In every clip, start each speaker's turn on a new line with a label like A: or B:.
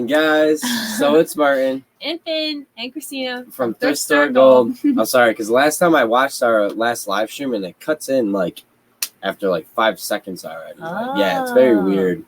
A: Guys, so it's Martin
B: and Finn and Kristina
A: from Thrift Store Gold. I'm sorry, because last time I watched our last live stream and it cuts in like after like 5 seconds already. Like, yeah, it's very weird.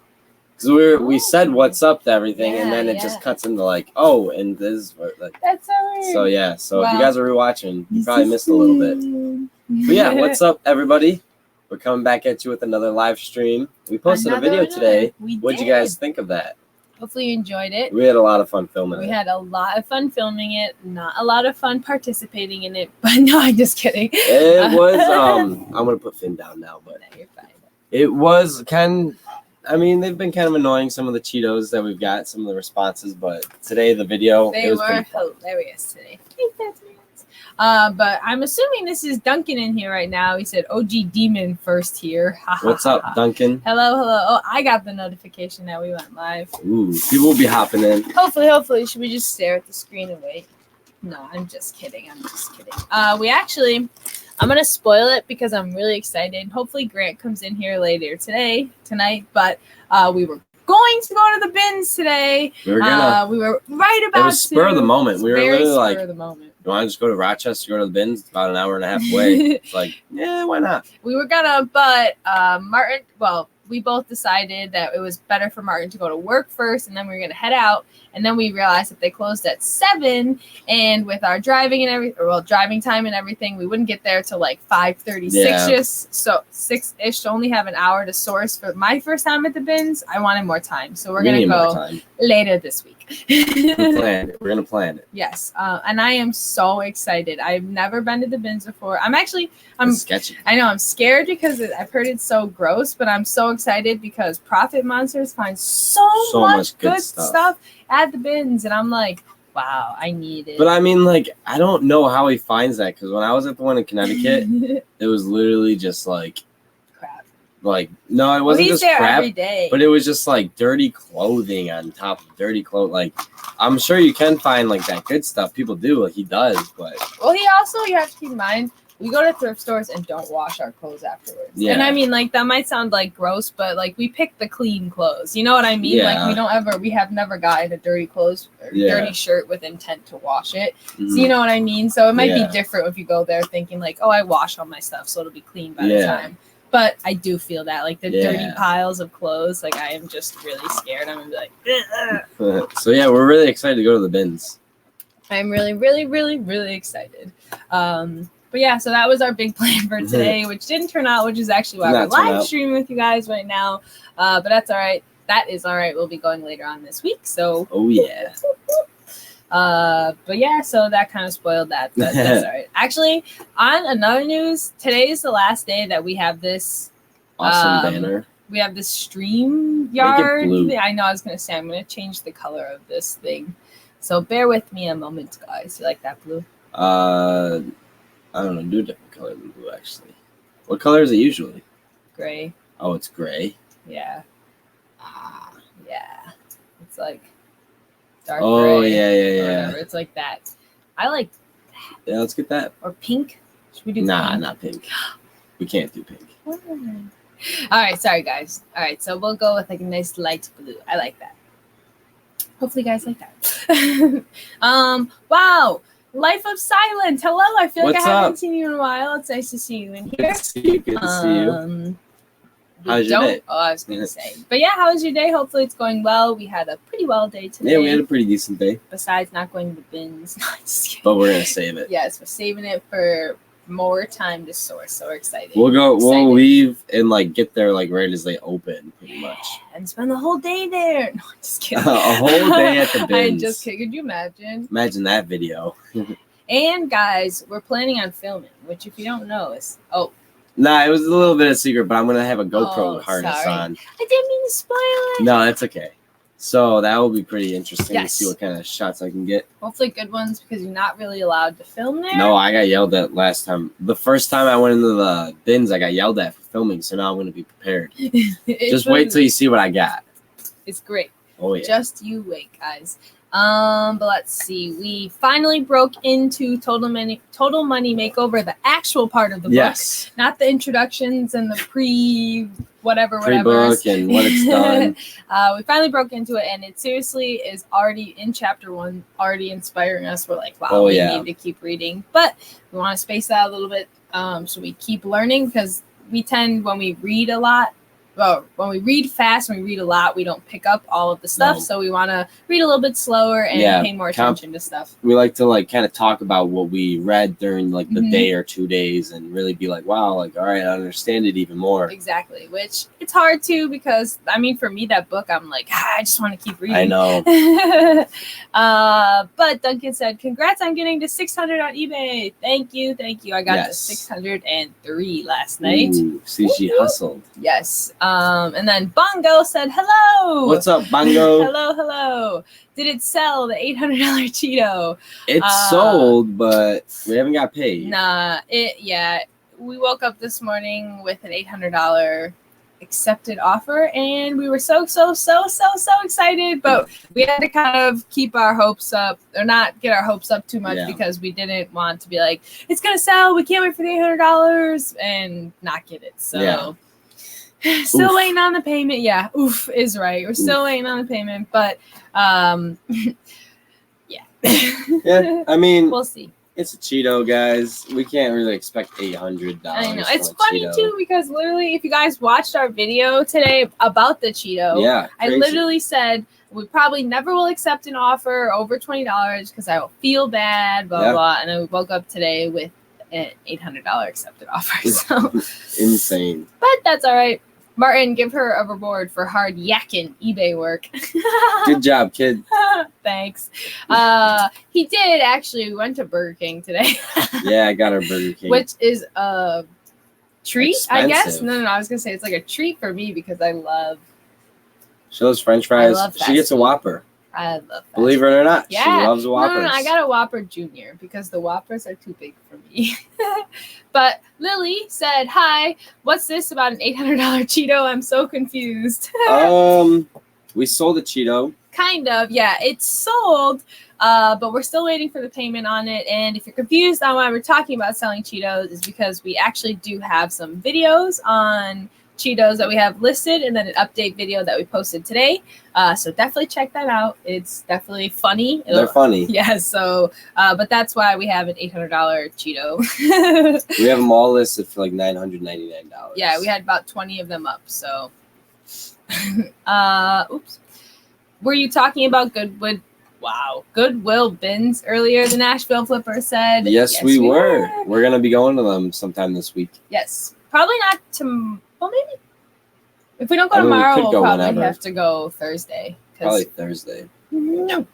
A: Because we said what's up to everything, and then it just cuts into like, oh, and this is what, like. That's so weird. So yeah, so if you guys are rewatching, you probably missed a little bit. But yeah, what's up, everybody? We're coming back at you with another live stream. We posted a video today. What'd you guys think of that?
B: Hopefully you enjoyed it.
A: We had a lot of fun filming it.
B: We had a lot of fun filming it. Not a lot of fun participating in it, but no, I'm just kidding.
A: It was, I'm going to put Finn down now, but
B: no, you're fine.
A: It was they've been kind of annoying, some of the Cheetos that we've got, some of the responses, but today the video,
B: it was hilarious today. But I'm assuming this is Duncan in here right now. He said OG Demon first here.
A: What's up, Duncan?
B: Hello. Oh, I got the notification that we went live.
A: Ooh, people will be hopping in.
B: Hopefully. Should we just stare at the screen and wait? No, I'm just kidding. I'm going to spoil it because I'm really excited. Hopefully Grant comes in here later tonight, but we were going to go to the bins today. We were right about to.
A: It was spur of the moment. We were literally like,
B: spur of the moment.
A: You want to just go to Rochester, go to the bins? It's about an hour and a half away. It's like, yeah, why not?
B: We were gonna, but Martin, we both decided that it was better for Martin to go to work first, and then we were gonna head out. And then we realized that they closed at 7, and with our driving time and everything, we wouldn't get there till like 5:36. So 6-ish to only have an hour to source. For my first time at the bins, I wanted more time, so we're gonna go later this week.
A: We're gonna plan it.
B: Yes, and I am so excited. I've never been to the bins before. I'm
A: sketchy.
B: I know I'm scared because I've heard it's so gross, but I'm so excited because Profit Monsters finds so much good stuff at the bins, and I'm like, wow, I need it.
A: But I mean, like, I don't know how he finds that, because when I was at the one in Connecticut, it was literally just like
B: crap.
A: Like, no, it wasn't just crap,
B: every day.
A: But it was just like dirty clothing on top of dirty clothes. Like, I'm sure you can find like that good stuff. People do, like he does, but
B: you have to keep in mind, we go to thrift stores and don't wash our clothes afterwards. Yeah. And I mean, like, that might sound like gross, but like we pick the clean clothes. You know what I mean?
A: Yeah.
B: Like we have never gotten a dirty dirty shirt with intent to wash it.
A: Mm-hmm.
B: So you know what I mean? So it might be different if you go there thinking like, oh, I wash all my stuff, so it'll be clean by the time. But I do feel that, like, the dirty piles of clothes, like, I am just really scared. I'm going to be like,
A: So yeah, we're really excited to go to the bins.
B: I'm really, really, really, really excited. But yeah, so that was our big plan for today, which didn't turn out, which is actually why we're live streaming with you guys right now. But that's all right. That is all right. We'll be going later on this week. So,
A: oh yeah.
B: But yeah, so that kind of spoiled that. That's all right. Actually, on another news, today is the last day that we have this
A: awesome banner.
B: We have this stream yard. I know I was going to say, I'm going to change the color of this thing. So bear with me a moment, guys. You like that blue?
A: I don't know, do a different color than blue, actually. What color is it usually?
B: Gray.
A: Oh, it's gray?
B: Yeah. Yeah. It's like dark
A: gray. Oh, yeah.
B: It's like that. I like that.
A: Yeah, let's get that.
B: Or pink. Should we do pink?
A: Not pink. We can't do pink.
B: All right, sorry, guys. All right, so we'll go with like a nice light blue. I like that. Hopefully you guys like that. Wow. Life of Silent. Hello. I feel like I haven't seen you in a while. It's nice to see you in here.
A: Good to see you. How's your day?
B: Oh, I was going to say. But yeah, how was your day? Hopefully it's going well. We had a pretty well day today.
A: Yeah, we had a pretty decent day.
B: Besides not going to the bins.
A: But we're going to save it.
B: Yes, we're saving it for more time to source. So we're excited.
A: We'll leave and like get there like right as they open, pretty much.
B: And spend the whole day there. No, I'm just kidding.
A: A whole day at the bins.
B: I'm just kidding. Could you imagine?
A: Imagine that video.
B: And guys, we're planning on filming, which if you don't know is
A: Nah, it was a little bit of a secret, but I'm gonna have a GoPro harness on.
B: I didn't mean to spoil it.
A: No, it's okay. So that will be pretty interesting to see what kind of shots I can get.
B: Hopefully good ones, because you're not really allowed to film there.
A: No, I got yelled at last time. The first time I went into the bins, I got yelled at for filming, so now I'm going to be prepared. Just wait till you see what I got.
B: It's great.
A: Oh, yeah.
B: Just you wait, guys. But let's see. We finally broke into Total Money Makeover, the actual part of the book.
A: Yes.
B: Not the introductions and the whatever.
A: Pre-book and what it's done.
B: We finally broke into it, and it seriously is already in chapter 1, already inspiring us. We're like, wow, we need to keep reading, but we want to space out a little bit, so we keep learning, because we tend, when we read a lot, well, when we read fast, when we read a lot, we don't pick up all of the stuff. So we want to read a little bit slower and pay more attention to stuff.
A: We like to like kind of talk about what we read during like the day or 2 days and really be like, wow, like, all right, I understand it even more.
B: Exactly. Which it's hard to, because I mean, for me, that book, I'm like, I just want to keep reading.
A: I know.
B: But Duncan said, congrats on getting to 600 on eBay. Thank you. Thank you. I got to 603 last night.
A: Ooh, see, she hustled.
B: Yes. And then Bongo said, hello.
A: What's up, Bongo?
B: Hello. Did it sell, the $800 Cheeto?
A: It's sold, but we haven't got paid.
B: Nah, we woke up this morning with an $800 accepted offer, and we were so excited, but we had to kind of keep our hopes up, or not get our hopes up too much, because we didn't want to be like, it's gonna sell, we can't wait for the $800 and not get it. So still waiting on the payment. Oof is right. We're still waiting on the payment, but I mean, we'll see.
A: It's a Cheeto, guys. We can't really expect $800.
B: I know. It's funny too, because literally, if you guys watched our video today about the Cheeto, I literally said we probably never will accept an offer over $20 because I will feel bad, blah blah. And then we woke up today with an $800 accepted offer. So
A: insane.
B: But that's all right. Martin, give her a reward for hard yakking eBay work.
A: Good job, kid.
B: Thanks. He did actually. We went to Burger King today.
A: Yeah, I got her Burger King.
B: Which is a treat,
A: expensive.
B: I guess. No, I was going to say it's like a treat for me because I love...
A: She loves French fries. She gets a Whopper.
B: I love that.
A: Believe it or not,
B: yeah.
A: she loves Whoppers.
B: No, I got a Whopper Junior because the Whoppers are too big for me. But Lily said, hi, what's this about an $800 Cheeto? I'm so confused.
A: We sold a Cheeto.
B: Kind of, yeah. It's sold, but we're still waiting for the payment on it. And if you're confused on why we're talking about selling Cheetos, is because we actually do have some videos on Cheetos that we have listed, and then an update video that we posted today. So definitely check that out. It's definitely funny.
A: They're funny.
B: Yeah, so, but that's why we have an $800 Cheeto.
A: We have them all listed for like $999.
B: Yeah, we had about 20 of them up, so. Oops. Were you talking about Goodwill bins earlier, the Nashville Flipper said?
A: Yes, we were. We're going to be going to them sometime this week.
B: Yes. Probably not tomorrow. Well, maybe. If we don't go tomorrow, we'll probably have to go Thursday.
A: Probably Thursday.
B: No.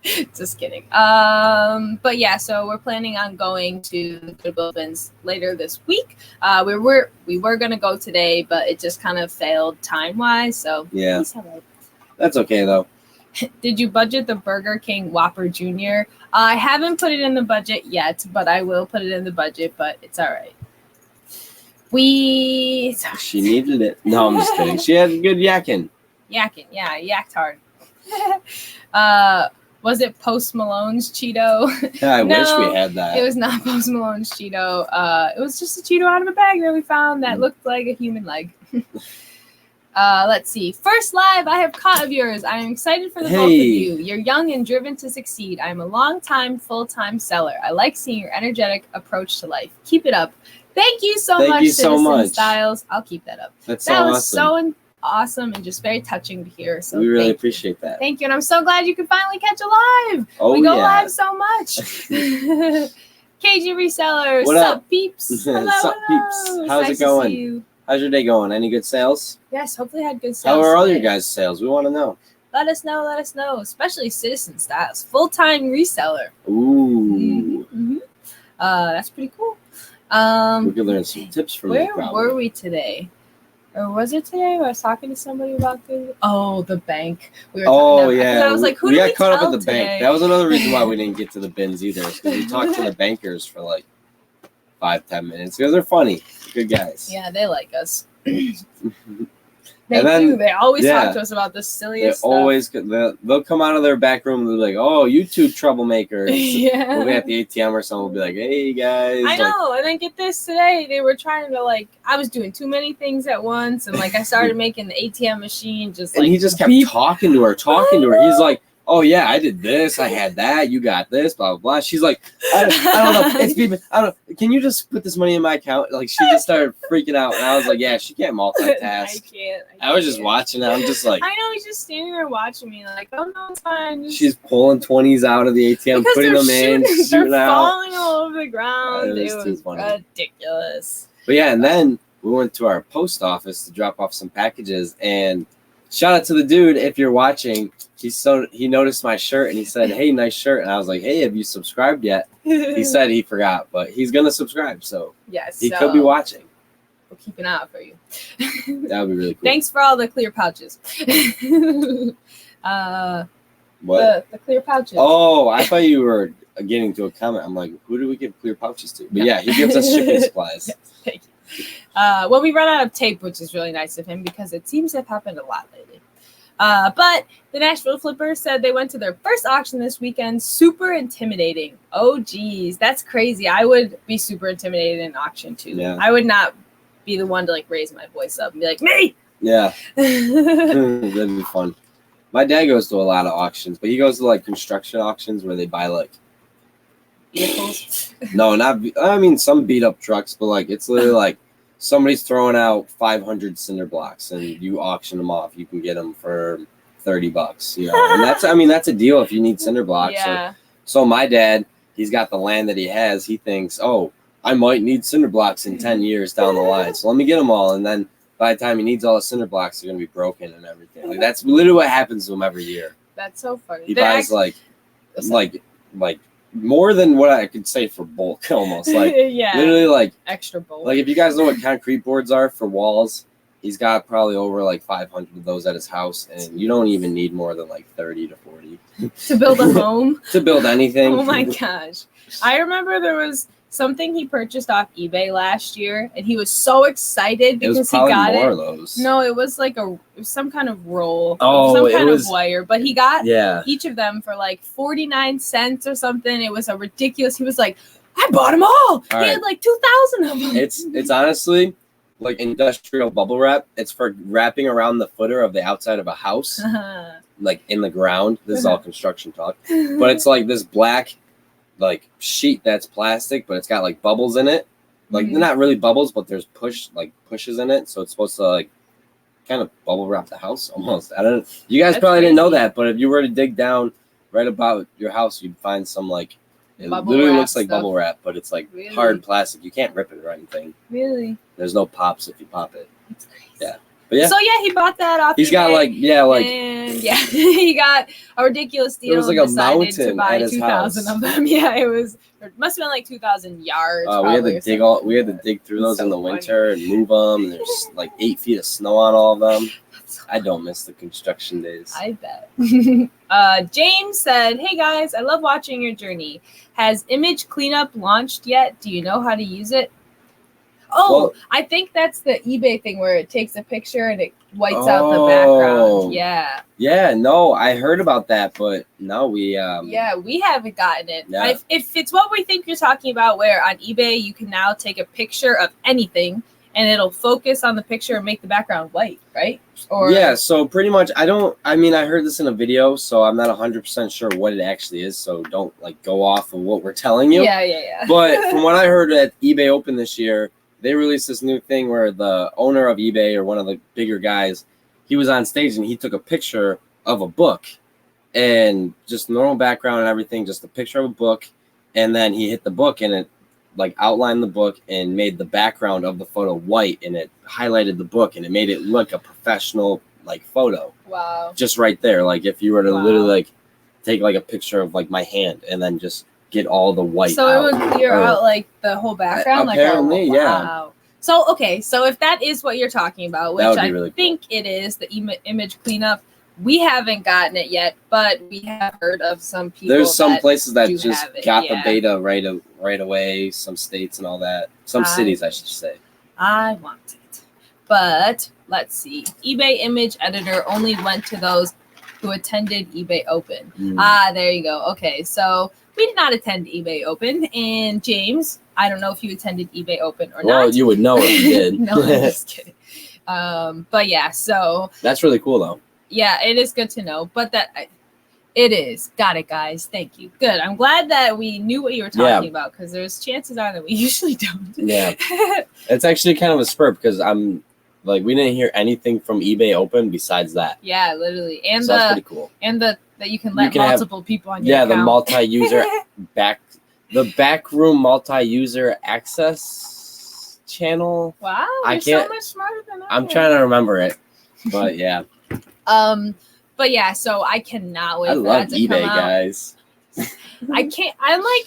B: Just kidding. But yeah, so we're planning on going to the Goodwill bins later this week. We were gonna go today, but it just kind of failed time-wise. So
A: yeah, that's okay though.
B: Did you budget the Burger King Whopper Jr.? I haven't put it in the budget yet, but I will put it in the budget. But it's all right.
A: She needed it. No, I'm just kidding. She had good yakking.
B: Yakking, yeah, I yacked hard. Was it Post Malone's Cheeto?
A: Yeah, I wish we had that.
B: It was not Post Malone's Cheeto. It was just a Cheeto out of a bag that we found that looked like a human leg. Let's see. First live I have caught of yours. I am excited for the both of you. You're young and driven to succeed. I am a long-time, full-time seller. I like seeing your energetic approach to life. Keep it up. Thank you so much, Citizen Styles. I'll keep that up.
A: That was
B: so awesome and just very touching to hear. So
A: we really appreciate that.
B: Thank you, and I'm so glad you could finally catch a live. We go live so much. KG Resellers,
A: what up,
B: peeps?
A: Hello, peeps? How's it going? How's your day going? Any good sales?
B: Yes, hopefully I had good sales.
A: How are all your guys' sales? We want to know.
B: Let us know, especially Citizen Styles, full-time reseller.
A: Ooh.
B: Mm-hmm. That's pretty cool.
A: We could learn some tips from you.
B: Where were we today? Or was it today? I was talking to somebody about the bank.
A: Yeah.
B: I was like, who
A: we
B: got
A: caught up at the
B: today?
A: bank. That was another reason why we didn't get to the bins either. Because we talked to the bankers for like 5-10 minutes. Because they're funny. Good guys.
B: Yeah, they like us. They
A: And then-
B: do. They always
A: yeah.
B: talk to us about the
A: They
B: silliest stuff.
A: always they'll come out of their back room and they're like, "Oh, YouTube troublemakers."
B: Yeah.
A: We'll be at the ATM or something. We'll be like, "Hey guys."
B: I know, and then get this today. They were trying to I was doing too many things at once, and I started making the ATM machine just
A: And he just kept
B: beep.
A: talking to her. He's like, "Oh yeah, I did this. I had that. You got this. Blah blah blah." She's like, "I don't know. It's beeping. I don't know. Can you just put this money in my account?" She just started freaking out, and I was like, "Yeah, she can't multitask."
B: I can't.
A: I was just watching it. I'm just like,
B: I know he's just standing there watching me, oh no, it's fine. Just...
A: she's pulling 20s out of the ATM,
B: because
A: putting them in,
B: they're
A: shooting out.
B: falling all over the ground.
A: It
B: It
A: was too
B: was
A: funny.
B: ridiculous.
A: But yeah, and then we went to our post office to drop off some packages, and shout out to the dude if you're watching. He noticed my shirt and he said, "Hey, nice shirt." And I was like, "Hey, have you subscribed yet?" He said he forgot, but he's gonna subscribe, so
B: yes,
A: he could be watching.
B: We'll keep an eye out for you.
A: That would be really cool.
B: Thanks for all the clear pouches.
A: What?
B: The clear pouches.
A: Oh, I thought you were getting to a comment. I'm like, who do we give clear pouches to? But yeah, he gives us shipping supplies.
B: Yes, thank you. Well, we run out of tape, which is really nice of him because it seems to have happened a lot lately. But the Nashville Flippers said they went to their first auction this weekend. Super intimidating. Oh, geez. That's crazy. I would be super intimidated in auction, too.
A: Yeah.
B: I would not be the one to raise my voice up and be like, me!
A: Yeah. That'd be fun. My dad goes to a lot of auctions, but he goes to construction auctions where they buy
B: Vehicles.
A: no, some beat up trucks, but it's literally somebody's throwing out 500 cinder blocks and you auction them off. You can get them for $30, and that's a deal if you need cinder blocks.
B: Yeah.
A: So my dad, he's got the land that he has. He thinks, oh, I might need cinder blocks in 10 years down the line. So let me get them all. And then by the time he needs all the cinder blocks, they're going to be broken and everything. That's literally what happens to him every year.
B: That's so funny.
A: He buys more than what I could say for bulk almost.
B: yeah.
A: Literally
B: extra bulk.
A: if you guys know what concrete boards are for walls, he's got probably over 500 of those at his house. And you don't even need more than 30 to 40.
B: To build a home?
A: To build anything.
B: Oh my gosh. I remember there was something he purchased off eBay last year, and he was so excited because he got
A: more
B: it.
A: Of those.
B: No, it was it was some kind of roll.
A: Oh,
B: some kind of wire. But he got
A: yeah.
B: each of them for 49 cents or something. It was a ridiculous. He was like, I bought them all. He had 2,000 of them.
A: It's honestly industrial bubble wrap. It's for wrapping around the footer of the outside of a house, in the ground. This is all construction talk. But it's this black sheet that's plastic, but it's got bubbles in it. They're not really bubbles, but there's pushes in it, so it's supposed to kind of bubble wrap the house almost. I don't know. You guys probably didn't know that, but if you were to dig down right about your house, you'd find some it literally looks like
B: stuff.
A: bubble wrap, but it's
B: Really?
A: hard plastic. You can't rip it or anything.
B: Really?
A: There's no pops if you pop it.
B: It's crazy.
A: Yeah. But yeah.
B: So yeah, he bought that off.
A: He's
B: eBay,
A: got
B: and yeah, he got a ridiculous deal.
A: It was
B: and
A: a
B: decided
A: mountain
B: to buy
A: at his
B: 2,000
A: house.
B: of them. Yeah, it must have been 2,000 yards.
A: we had to dig we had to dig through those in the winter and move them. And there's 8 feet of snow on all of them. I don't miss the construction days.
B: I bet. James said, "Hey guys, I love watching your journey. Has Image Cleanup launched yet? Do you know how to use it?" Oh, well, I think that's the eBay thing where it takes a picture and it whites out the background. Yeah.
A: Yeah, no, I heard about that, but no, we
B: we haven't gotten it.
A: Yeah.
B: If it's what we think you're talking about, where on eBay you can now take a picture of anything and it'll focus on the picture and make the background white, right? Or
A: yeah, so pretty much I heard this in a video, so I'm not 100% sure what it actually is, so don't go off of what we're telling you.
B: Yeah.
A: But from what I heard at eBay Open this year, they released this new thing where the owner of eBay, or one of the bigger guys, he was on stage and he took a picture of a book and just normal background and everything, just a picture of a book. And then he hit the book and it outlined the book and made the background of the photo white, and it highlighted the book and it made it look a professional photo.
B: Wow.
A: Just right there. If you were to literally take a picture of my hand and then just get all the white
B: so
A: out.
B: It would clear out the whole background.
A: Apparently,
B: yeah. So so if that is what you're talking about, which I
A: really
B: think it is, the image cleanup, we haven't gotten it yet, but we have heard of some people.
A: There's some places that just got
B: the
A: beta right away. Some states and all that. Some cities, I should say.
B: I want it, but let's see. eBay image editor only went to those who attended eBay Open. There you go. Okay, so we did not attend eBay Open. And James, I don't know if you attended eBay Open or not.
A: Well, you would know if you did.
B: No, I'm just kidding. But yeah, so
A: that's really cool though.
B: Yeah, it is good to know. But it is. Got it, guys. Thank you. Good. I'm glad that we knew what you were talking about, because there's chances are that we usually don't.
A: Yeah. It's actually kind of a spur, because we didn't hear anything from eBay Open besides that.
B: Yeah, literally. And
A: so that's pretty cool.
B: And that you can let multiple people on your account.
A: The multi-user backroom multi-user access channel.
B: Wow, you're so much smarter than I am.
A: I'm trying to remember it. But yeah.
B: But yeah, so I cannot wait
A: for that
B: to
A: eBay,
B: come out.
A: guys.
B: I'm like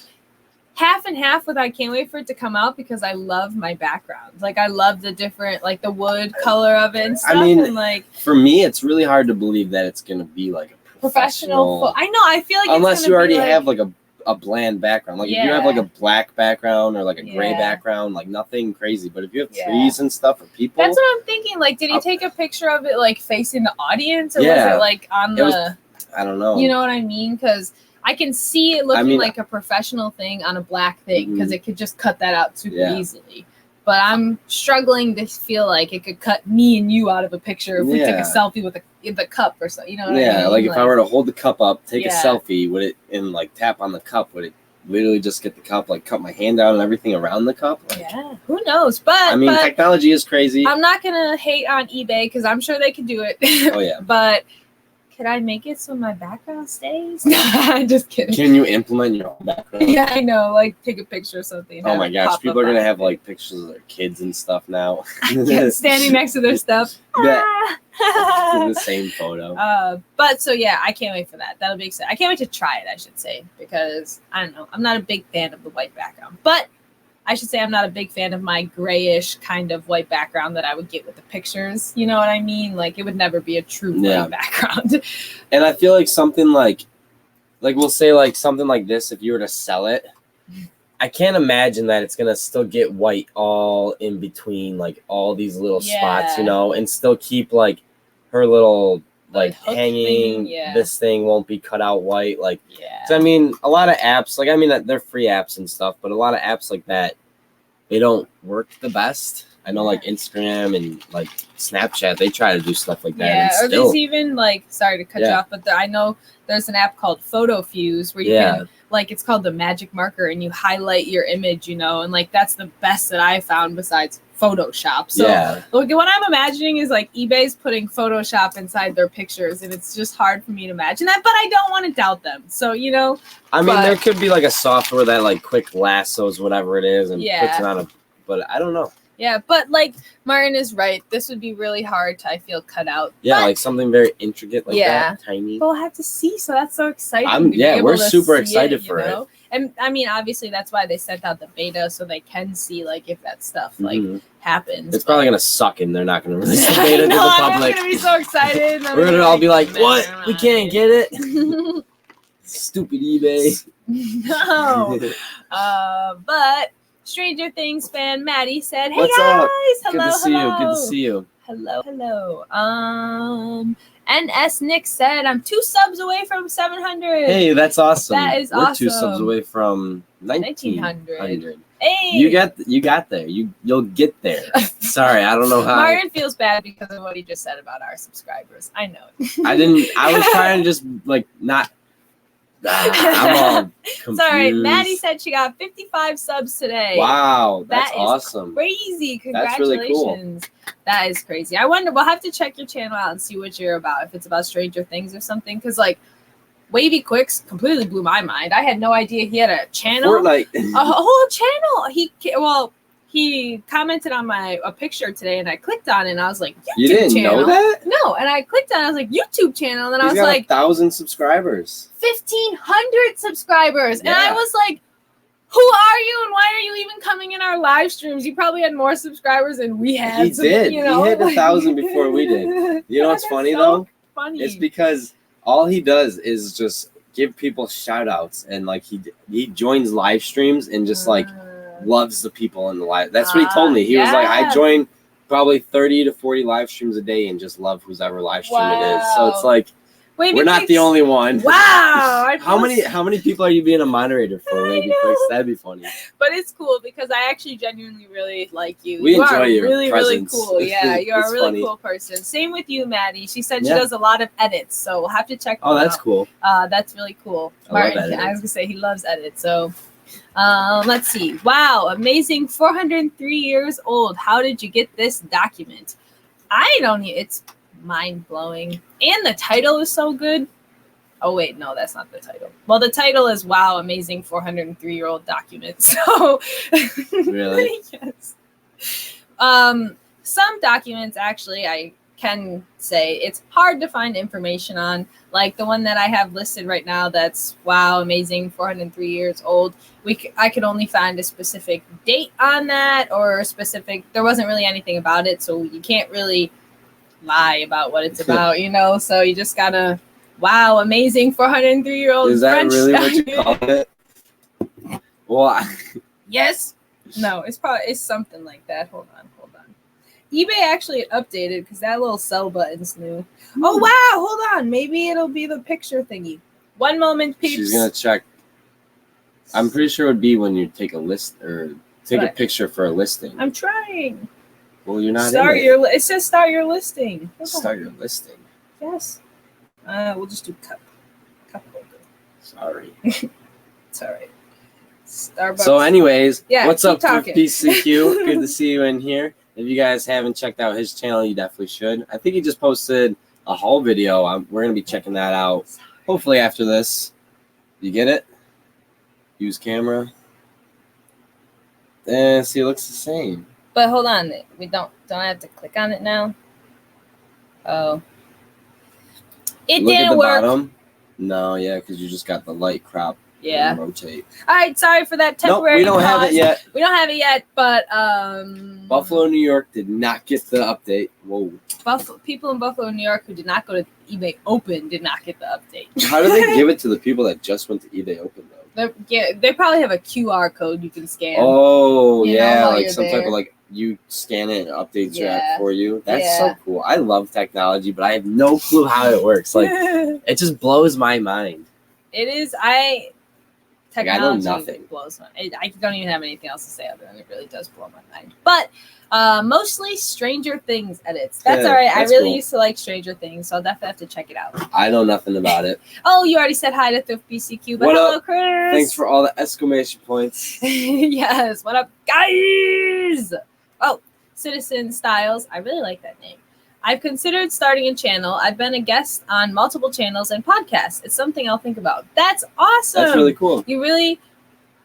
B: half and half with I can't wait for it to come out, because I love my backgrounds. Like, I love the different, like, the wood color of it and stuff.
A: I mean,
B: and like,
A: for me, it's really hard to believe that it's going to be like a professional.
B: I know, I feel like
A: unless
B: it's
A: you already
B: be like,
A: have like a bland background. Like, if you have like a black background or like a gray background, like nothing crazy. But if you have trees and stuff or people.
B: That's what I'm thinking. Like, did he take a picture of it like facing the audience, or was it like on the
A: I don't know.
B: You know what I mean? Because I can see it looking like a professional thing on a black thing, because it could just cut that out super easily. But I'm struggling to feel like it could cut me and you out of a picture if we took a selfie with the cup or something. You know what I mean?
A: Yeah, like if I were to hold the cup up, take a selfie, would it, and like tap on the cup, would it literally just get the cup, like cut my hand down and everything around the cup? Like,
B: yeah, who knows? But
A: I mean, technology is crazy.
B: I'm not gonna hate on eBay, because I'm sure they can do it.
A: Oh yeah.
B: But could I make it so my background stays? No, I'm just kidding.
A: Can you implement your own background?
B: Yeah, I know. Like, take a picture or something.
A: Oh my gosh, people are gonna have like pictures of their kids and stuff now.
B: Standing next to their stuff.
A: In the same photo.
B: But so yeah, I can't wait for that. That'll be exciting. I can't wait to try it, I should say, because I don't know. I'm not a big fan of the white background, but I should say I'm not a big fan of my grayish kind of white background that I would get with the pictures. You know what I mean? Like, it would never be a true white background.
A: And I feel like something like we'll say like something like this, if you were to sell it, I can't imagine that it's going to still get white all in between, like all these little spots, you know, and still keep like her little like hanging thing, this thing won't be cut out white. Like, so, I mean, a lot of apps, like, I mean, they're free apps and stuff, but a lot of apps like that, they don't work the best. I know, like Instagram and like Snapchat, they try to do stuff like that.
B: Yeah, or there's even like, sorry to cut you off, but I know there's an app called Photo Fuse where you can, like, it's called the magic marker, and you highlight your image, you know, and like that's the best that I found besides Photoshop. So look, what I'm imagining is like eBay's putting Photoshop inside their pictures, and it's just hard for me to imagine that, but I don't want to doubt them. So, you know,
A: I mean, there could be like a software that like quick lassos whatever it is and puts it on but I don't know.
B: Yeah, but like Martin is right. This would be really hard to, I feel, cut out.
A: Yeah, like something very intricate like that, tiny.
B: But we'll have to see, so that's so exciting.
A: We're super excited for it.
B: And I mean, obviously, that's why they sent out the beta, so they can see like if that stuff like happens.
A: It's probably gonna suck, and they're not gonna release the beta to the public.
B: I'm gonna be so excited.
A: We're gonna all be like, "What? We can't get it." Stupid eBay.
B: No. But Stranger Things fan Maddie said, "Hey
A: What's
B: guys,
A: up?
B: hello,
A: Good to see you. Good to see you.
B: Hello. NS Nick said, I'm 2 subs away from 700.
A: Hey, that's awesome.
B: That is
A: We're
B: awesome.
A: 2 subs away from 1900.
B: Hey,
A: you got there. You'll get there. Sorry, I don't know how.
B: Martin feels bad because of what he just said about our subscribers. I know.
A: I was trying to just like not. I'm all confused.
B: Sorry, Maddie said she got 55 subs today.
A: Wow, that's awesome.
B: Crazy. Congratulations.
A: That's really cool.
B: That is crazy. I wonder, we'll have to check your channel out and see what you're about, if it's about Stranger Things or something, because like Wavy Quicks completely blew my mind. I had no idea he had a channel.
A: Fortnite.
B: A whole channel. He commented on a picture today, and I clicked on it, and I was like, YouTube
A: you didn't
B: channel.
A: know that?
B: No, and I clicked on it, I was like, YouTube channel, and then I was like,
A: 1,000 subscribers.
B: 1,500 subscribers.
A: Yeah.
B: And I was like, who are you, and why are you even coming in our live streams? You probably had more subscribers than we had.
A: He did. You know? He hit 1,000 before we did. You know what's funny, though?
B: Funny.
A: It's because all he does is just give people shout outs, and like he joins live streams and just like loves the people in the live. That's what he told me. He was like, I join probably 30 to 40 live streams a day and just love whose ever live stream it is. So it's like,
B: Wait,
A: we're not the only one.
B: Wow.
A: How many people are you being a moderator for? Maybe that'd be funny.
B: But it's cool because I actually genuinely really like you.
A: We
B: you
A: enjoy
B: are
A: your
B: really,
A: presence.
B: really cool. Yeah, you're a
A: It's
B: really
A: funny.
B: cool person. Same with you, Maddie. She said she does a lot of edits, so we'll have to check them
A: that's
B: out.
A: cool.
B: That's really cool.
A: I love
B: Martin,
A: editing.
B: I was gonna say he loves edits. So let's see. Wow, amazing. 403 years old. How did you get this document? It's mind blowing. And the title is so good. Oh, wait, no, that's not the title. Well, the title is Wow, Amazing 403-Year-Old Document. So,
A: Really?
B: Yes. Some documents, actually, I can say it's hard to find information on. Like the one that I have listed right now that's Wow, Amazing 403 years old. I could only find a specific date on that or there wasn't really anything about it. So you can't really lie about what it's about, So you just gotta... Wow, amazing 403-year-old
A: Is that
B: French
A: really
B: document.
A: what you call it? Well,
B: Yes. No, it's something like that. Hold on. eBay actually updated because that little sell button's new. Oh wow, hold on. Maybe it'll be the picture thingy. One moment, peeps.
A: she's gonna check. I'm pretty sure it would be when you take a list or take a picture for a listing.
B: I'm trying.
A: Well, you're not.
B: It says start your listing.
A: Start your listing.
B: Yes. We'll just do cup holder.
A: Sorry.
B: It's all right. Starbucks.
A: So, anyways,
B: Yeah,
A: what's
B: keep
A: up,
B: talking.
A: PCQ? Good to see you in here. If you guys haven't checked out his channel, you definitely should. I think he just posted a haul video. We're gonna be checking that out. Hopefully after this. You get it? Use camera. See, it looks the same.
B: But hold on, we don't have to click on it now. Oh. It
A: Look at
B: didn't
A: the
B: work.
A: bottom. No, yeah, because you just got the light crop.
B: Yeah.
A: And rotate.
B: All right, sorry for that temporary
A: Nope, we don't have it yet.
B: We don't have it yet, but
A: Buffalo, New York did not get the update. Whoa.
B: People in Buffalo, New York who did not go to eBay Open did not get the update.
A: How do they give it to the people that just went to eBay Open though?
B: They probably have a QR code you can scan.
A: Oh yeah,
B: while
A: like
B: you're
A: some type
B: there.
A: of like you scan it and it updates your
B: Yeah.
A: app for you. That's
B: Yeah.
A: so cool. I love technology, but I have no clue how it works. Like it just blows my mind.
B: It is.
A: Like, I know
B: Technology
A: nothing.
B: blows my. I don't even have anything else to say other than it really does blow my mind. But mostly Stranger Things edits. That's
A: Yeah,
B: all right. I
A: that's
B: really
A: cool.
B: used to like Stranger Things, so I'll definitely have to check it out.
A: I know nothing about it.
B: Oh, you already said hi to Thrift BCQ, but
A: What
B: hello,
A: up?
B: Chris.
A: Thanks for all the exclamation points.
B: Yes. What up, guys? Oh, Citizen Styles. I really like that name. I've considered starting a channel. I've been a guest on multiple channels and podcasts. It's something I'll think about. That's awesome.
A: That's really cool.
B: You really,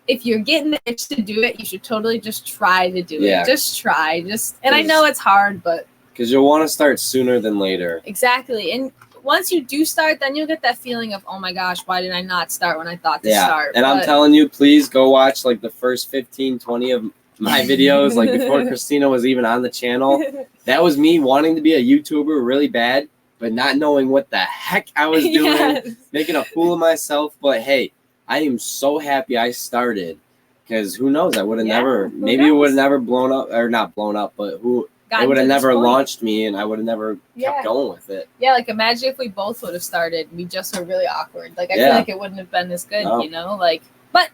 B: if you're getting the itch to do it, you should totally just try to do
A: Yeah.
B: it. Just try. And I know it's hard, but
A: Because you'll want to start sooner than later.
B: exactly. And once you do start, then you'll get that feeling of, oh my gosh, why did I not start when I thought to start?
A: And I'm telling you, please go watch like the first 15, 20 of my videos, like before Kristina was even on the channel. That was me wanting to be a YouTuber really bad, but not knowing what the heck I was doing,
B: Yes.
A: making a fool of myself. But hey, I am so happy I started because who knows? I would have never,
B: who
A: maybe it would have
B: knows?
A: never blown up, or not blown up, but it
B: Gotten
A: would have
B: to this
A: never
B: point.
A: launched me and I would have never
B: Yeah.
A: kept going with it.
B: Yeah, like imagine if we both would have started. We just were really awkward. Like I feel
A: Yeah.
B: like it wouldn't have been as good,
A: No.
B: Like, but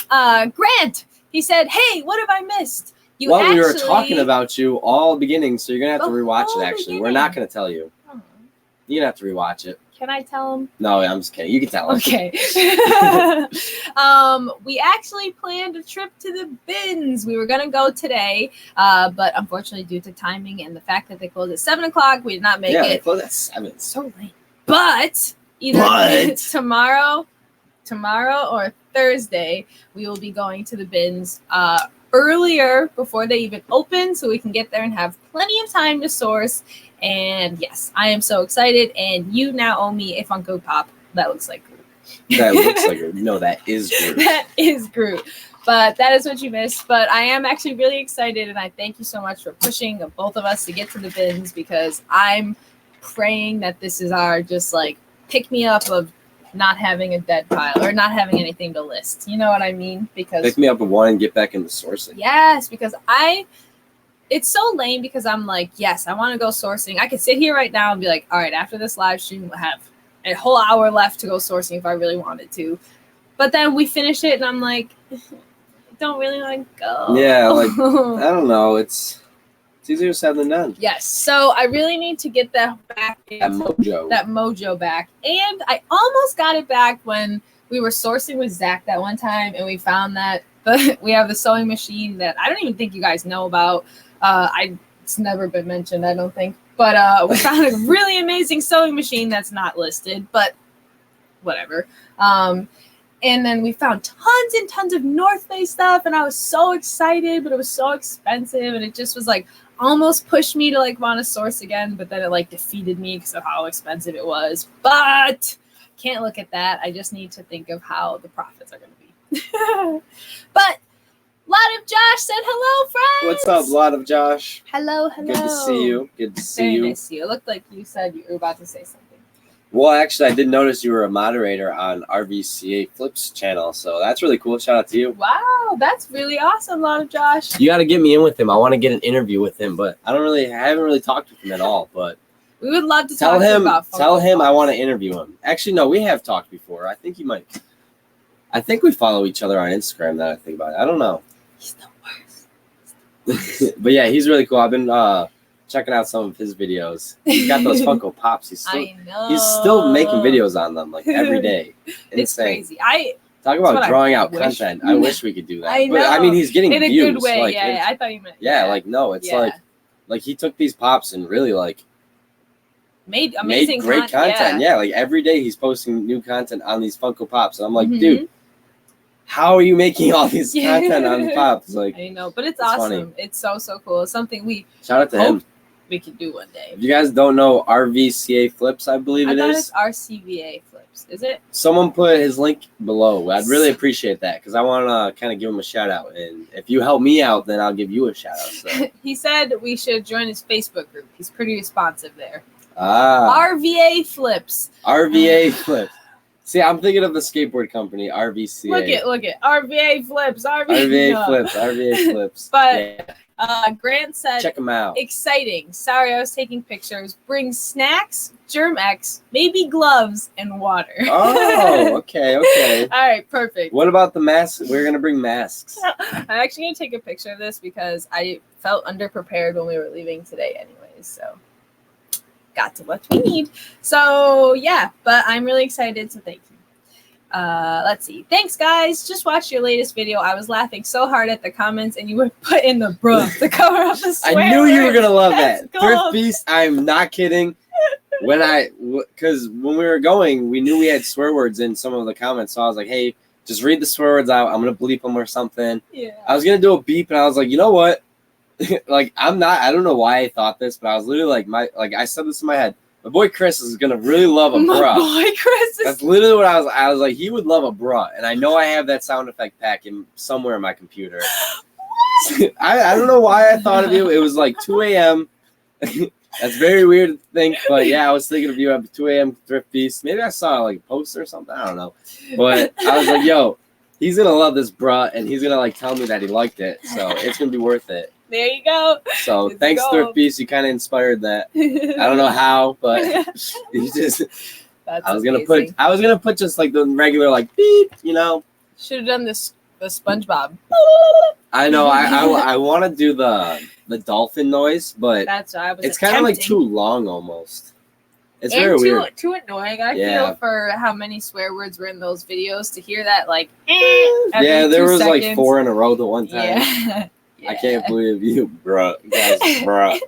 B: Grant, he said, "Hey, what have I missed?"
A: We were talking about you all beginning, so you're gonna have to
B: The
A: rewatch
B: whole
A: it. Actually, we're
B: beginning.
A: not gonna tell you.
B: Oh,
A: You're gonna have to rewatch it.
B: can I tell him?
A: No, I'm just kidding. You can tell him.
B: Okay. We actually planned a trip to the bins. We were gonna go today, but unfortunately, due to timing and the fact that they closed at 7:00, we did not make
A: Yeah, they
B: it.
A: close at 7.
B: So late. But either tomorrow or Thursday, we will be going to the bins earlier before they even open, so we can get there and have plenty of time to source. And yes, I am so excited. And you now owe me a Funko Pop that looks like Groot.
A: That looks like Groot. No, that is Groot.
B: That is Groot. But that is what you missed. But I am actually really excited, and I thank you so much for pushing both of us to get to the bins, because I'm praying that this is our just like pick me up of not having a dead pile or not having anything to list. You know what I mean? Because
A: Pick me up a one and get back into sourcing.
B: yes, because I it's so lame because I'm like, yes, I want to go sourcing. I could sit here right now and be like, all right, after this live stream, we'll have a whole hour left to go sourcing if I really wanted to. But then we finish it and I'm like, I don't really want to go.
A: Yeah, like, I don't know. It's easier said than done.
B: Yes. So I really need to get that back.
A: That
B: mojo back. And I almost got it back when we were sourcing with Zach that one time and we found that we have the sewing machine that I don't even think you guys know about. It's never been mentioned, I don't think. But we found a really amazing sewing machine that's not listed, but whatever. And then we found tons and tons of North Face stuff, and I was so excited, but it was so expensive, and it just was like almost pushed me to like want to source again, but then it like defeated me because of how expensive it was. But can't look at that. I just need to think of how the profits are going to be. But Lot of Josh said hello, friends.
A: What's up, Lot of Josh?
B: Hello.
A: Good to see you. Good to see
B: Very
A: you.
B: nice to see you. It looked like you said you were about to say something.
A: Well, actually, I did notice you were a moderator on RVCA Flips channel, so that's really cool. Shout out to you.
B: Wow, that's really awesome, Lot of Josh.
A: You got to get me in with him. I want to get an interview with him, but I haven't really talked with him at all. But
B: we would love to talk to him about.
A: Tell him I want to interview him. Actually, no, we have talked before. I think he might. I think we follow each other on Instagram. That I think about it. I don't know.
B: He's the worst.
A: But yeah, he's really cool. I've been checking out some of his videos. He's got those Funko Pops. He's still making videos on them like every day.
B: It's crazy.
A: Talk about drawing out content. I wish we could do that.
B: I know.
A: But I mean, he's getting
B: in a
A: views.
B: good way.
A: Like,
B: Yeah, I thought you meant.
A: Yeah, like no, it's like he took these pops and really like
B: made amazing
A: great content. Yeah, like every day he's posting new content on these Funko Pops, and I'm like, dude, how are you making all these content on pops? Like,
B: I know, but it's awesome. Funny. It's so cool. It's something we
A: shout out to him.
B: We can do one day.
A: If you guys don't know RVCA Flips, I believe it is.
B: It's RCVA Flips. Is it?
A: Someone put his link below. I'd really appreciate that because I want to kind of give him a shout out. And if you help me out, then I'll give you a shout out. So.
B: He said we should join his Facebook group. He's pretty responsive there. RVA Flips.
A: RVA Flips. See, I'm thinking of the skateboard company, RVCA.
B: Look it. RVA Flips.
A: RVA Flips.
B: But Grant said,
A: check them out.
B: Exciting. Sorry, I was taking pictures. Bring snacks, Germ-X, maybe gloves, and water.
A: Oh, okay.
B: All right, perfect.
A: What about the masks? We're going to bring masks.
B: I'm actually going to take a picture of this because I felt underprepared when we were leaving today anyways, so got to what we need. So, yeah, but I'm really excited, so thank you. Let's see. Thanks, guys. Just watched your latest video. I was laughing so hard at the comments, and you would put in the bruh to cover up the swear
A: I knew you were going to love that.
B: Gold.
A: Thrift Beast, I'm not kidding. Because when we were going, we knew we had swear words in some of the comments, so I was like, hey, just read the swear words out. I'm going to bleep them or something.
B: Yeah.
A: I was going to do a beep, and I was like, you know what? Like, I don't know why I thought this, but I was literally like, I said this in my head. My boy Chris is gonna really love a bruh.
B: My boy Chris.
A: That's literally what I was like. He would love a bruh, and I know I have that sound effect pack somewhere in my computer. I don't know why I thought of you. It was like 2 a.m. That's very weird to think, but yeah, I was thinking of you at 2 a.m. Thrift Beast. Maybe I saw like a poster or something. I don't know, but I was like, yo, he's gonna love this bruh, and he's gonna like tell me that he liked it, so it's gonna be worth it.
B: There you go.
A: So thanks, Thrift Beast. You kind of inspired that. I don't know how, but you just.
B: That's
A: I was gonna put just like the regular like beep, you know.
B: Should have done the SpongeBob.
A: I know. I want to do the dolphin noise, but it's kind of like too long almost. It's very weird.
B: Too annoying. I feel for how many swear words were in those videos to hear that like. Yeah,
A: there was like 4 in a row the one time.
B: Yeah. Yeah.
A: I can't believe you, bruh. Guys, bruh.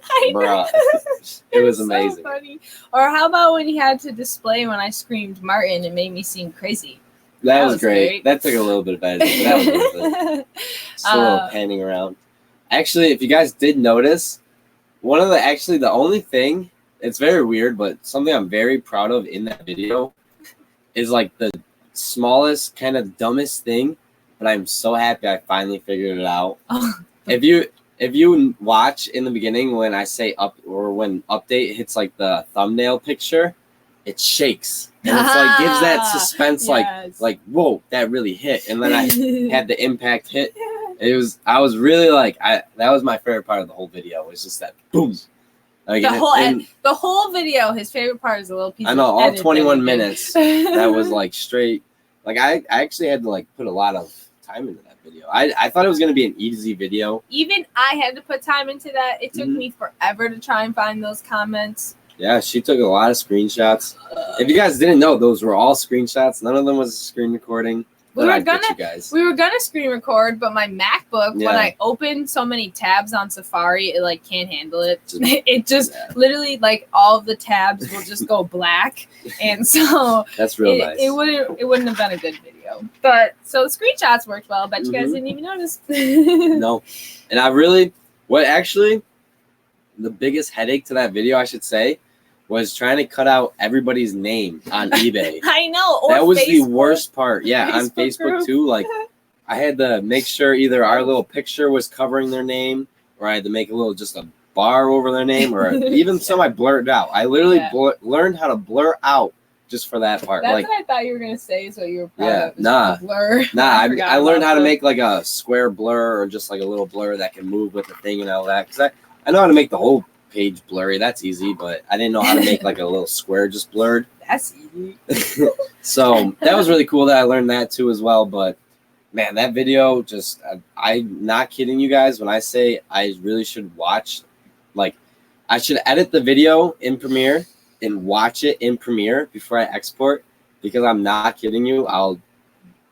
A: It was amazing.
B: So funny. Or how about when you had to display when I screamed Martin and made me seem crazy?
A: That was great. That took a little bit of editing, but that was worth it. Just a little panning around. Actually, if you guys did notice, the only thing, it's very weird, but something I'm very proud of in that video is like the smallest, kind of dumbest thing, but I'm so happy I finally figured it out. If you watch in the beginning when I say up or when update hits like the thumbnail picture, it shakes and it's like gives that suspense like whoa, that really hit, and then I had the impact hit I was really like, that was my favorite part of the whole video. Was just that boom. Like,
B: The whole video, his favorite part is a little piece.
A: I know,
B: of
A: all
B: edit
A: 21
B: that he did.
A: minutes. That was like straight. Like I actually had to like put a lot of time into that video. I thought it was gonna be an easy video.
B: Even I had to put time into that. It took me forever to try and find those comments.
A: Yeah, she took a lot of screenshots. If you guys didn't know, those were all screenshots. None of them was a screen recording.
B: We were gonna screen record, but my MacBook, when I open so many tabs on Safari, it like can't handle it. It just literally like all of the tabs will just go black, and so
A: that's real nice.
B: It wouldn't have been a good video. But so the screenshots worked well. But you guys didn't even notice.
A: No, and the biggest headache to that video, I should say, was trying to cut out everybody's name on eBay.
B: I know.
A: That was
B: Facebook,
A: the worst part. Yeah, on Facebook
B: group.
A: too. Like, I had to make sure either our little picture was covering their name, or I had to make just a bar over their name, or even some I blurred out. I literally learned how to blur out just for that part.
B: That's
A: like,
B: what I thought you were gonna say. So you were proud of.
A: Blur. I learned how to make like a square blur or just like a little blur that can move with the thing and all that. Because I know how to make the whole page blurry. That's easy, but I didn't know how to make like a little square just blurred.
B: That's easy.
A: So that was really cool that I learned that too as well. But man, that video just, I'm not kidding you guys when I say I really should watch, like I should edit the video in Premiere and watch it in Premiere before I export, because I'm not kidding you. I'll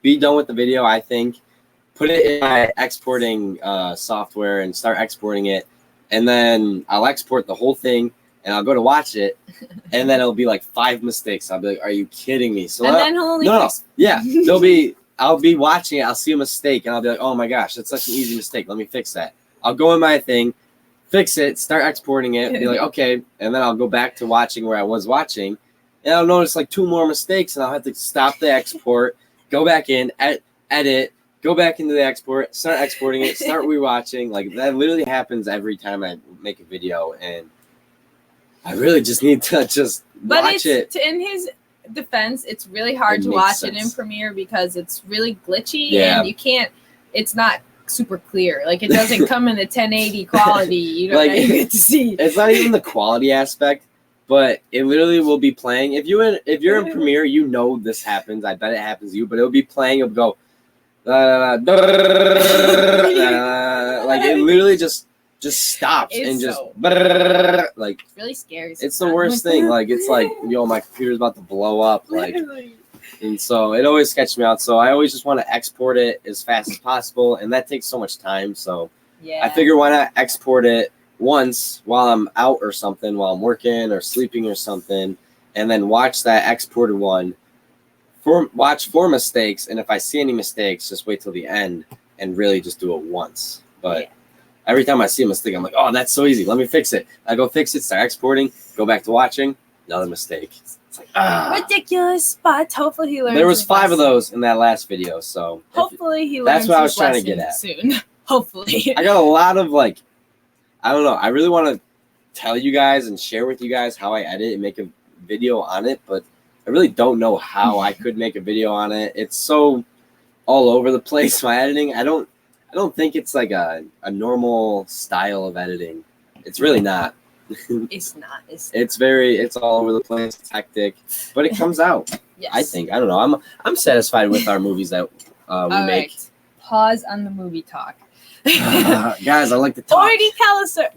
A: be done with the video, I think, put it in my exporting software and start exporting it. And then I'll export the whole thing, and I'll go to watch it, and then it'll be like 5 mistakes. I'll be like, "Are you kidding me?" So I'll be watching it. I'll see a mistake, and I'll be like, "Oh my gosh, that's such an easy mistake. Let me fix that." I'll go in my thing, fix it, start exporting it, be like, "Okay," and then I'll go back to watching where I was watching, and I'll notice like 2 more mistakes, and I'll have to stop the export, go back in, edit. Go back into the export, start exporting it, start rewatching. Like, that literally happens every time I make a video, and I really just need to just watch it.
B: In his defense, it's really hard to watch it in Premiere because it's really glitchy, and you can't. It's not super clear. Like, it doesn't come in the 1080 quality. You don't like, get to see.
A: It's not even the quality aspect, but it literally will be playing. If you're in Premiere, you know this happens. I bet it happens to you, but it'll be playing. It'll go. Like, it literally just stops and just like,
B: it's really scary.
A: It's the worst thing. Like, it's like, yo, my computer's about to blow up. Like, and so it always sketches me out. So I always just want to export it as fast as possible, and that takes so much time. So I figure, why not export it once while I'm out or something, while I'm working or sleeping or something, and then watch that exported one. Watch for mistakes, and if I see any mistakes, just wait till the end and really just do it once. But every time I see a mistake, I'm like, "Oh, that's so easy. Let me fix it." I go fix it, start exporting, go back to watching, another mistake. It's like,
B: ridiculous, but hopefully he learns.
A: There was 5 of those in that last video, so
B: hopefully he learns.
A: That's what I was trying to get at.
B: Soon, hopefully.
A: I got a lot of I don't know. I really want to tell you guys and share with you guys how I edit and make a video on it, but I really don't know how I could make a video on it. It's so all over the place, my editing. I don't think it's like a normal style of editing. It's really not.
B: It's not.
A: It's all over the place. It's hectic, but it comes out.
B: Yes.
A: I think. I don't know. I'm satisfied with our movies that we make.
B: Right. Pause on the movie talk.
A: Guys, I like to talk.
B: Already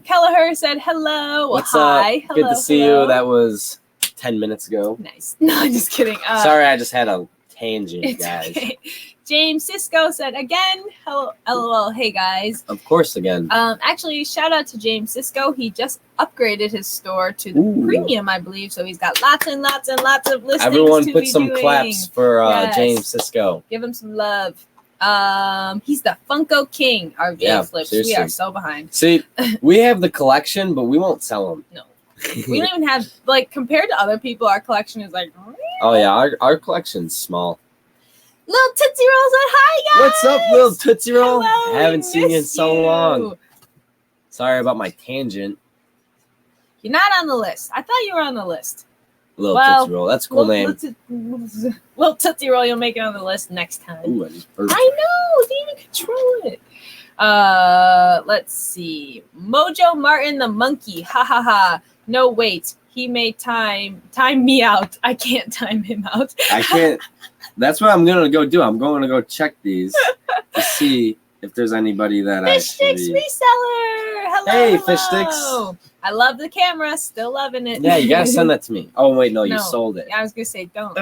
B: Kelleher said hello.
A: What's
B: hi.
A: up?
B: Hello,
A: good to see you. That was 10 minutes ago.
B: Nice. No, I'm just kidding.
A: Sorry, I just had a tangent, guys.
B: Okay. James Cisco said again, hello, LOL, hey guys.
A: Of course, again.
B: Actually, shout out to James Cisco. He just upgraded his store to the premium, I believe. So he's got lots and lots and lots of listings.
A: Everyone put some claps for James Cisco.
B: Give him some love. He's the Funko King. Our video flips.
A: Seriously.
B: We are so behind.
A: See, we have the collection, but we won't sell them.
B: No. We don't even have, like, compared to other people, our collection is like,
A: oh yeah, our collection's small.
B: Little Tootsie Roll said hi, guys.
A: What's up, little Tootsie Roll?
B: Hello,
A: Haven't seen you in so long. Sorry about my tangent.
B: You're not on the list. I thought you were on the list.
A: Little Tootsie Roll. That's a cool name.
B: Little Tootsie Roll, you'll make it on the list next time.
A: Ooh,
B: I know. Didn't even control it. Let's see. Mojo Martin the monkey. Ha ha ha. No, wait. He may time me out. I can't time him out.
A: I can't. That's what I'm gonna go do. I'm going to go check these to see if there's anybody that
B: Fish Sticks reseller. Hello.
A: Hey, Fish Sticks.
B: I love the camera. Still loving it.
A: Yeah, you gotta send that to me. Oh wait, no, you sold it.
B: I was gonna say don't.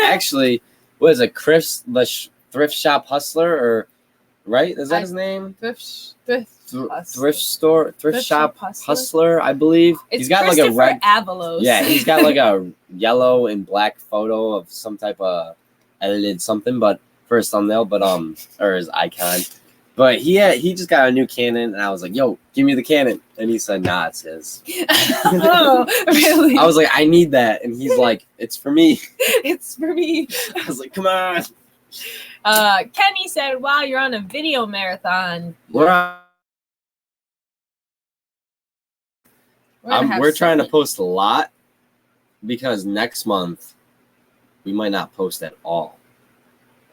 A: Actually, what is it? Chris, the thrift shop hustler, or right? Is that his name?
B: Thrift
A: shop hustler, I believe.
B: He's got like a red Avalos.
A: Yeah, he's got like a yellow and black photo of some type of edited something, but for his thumbnail, but or his icon. But he just got a new Canon, and I was like, "Yo, give me the Canon," and he said, "Nah, it's his."
B: Oh, really?
A: I was like, "I need that," and he's like, "It's for me."
B: It's for me.
A: I was like, "Come on."
B: Kenny said, "Wow, you're on a video marathon."
A: We're trying to post a lot because next month we might not post at all.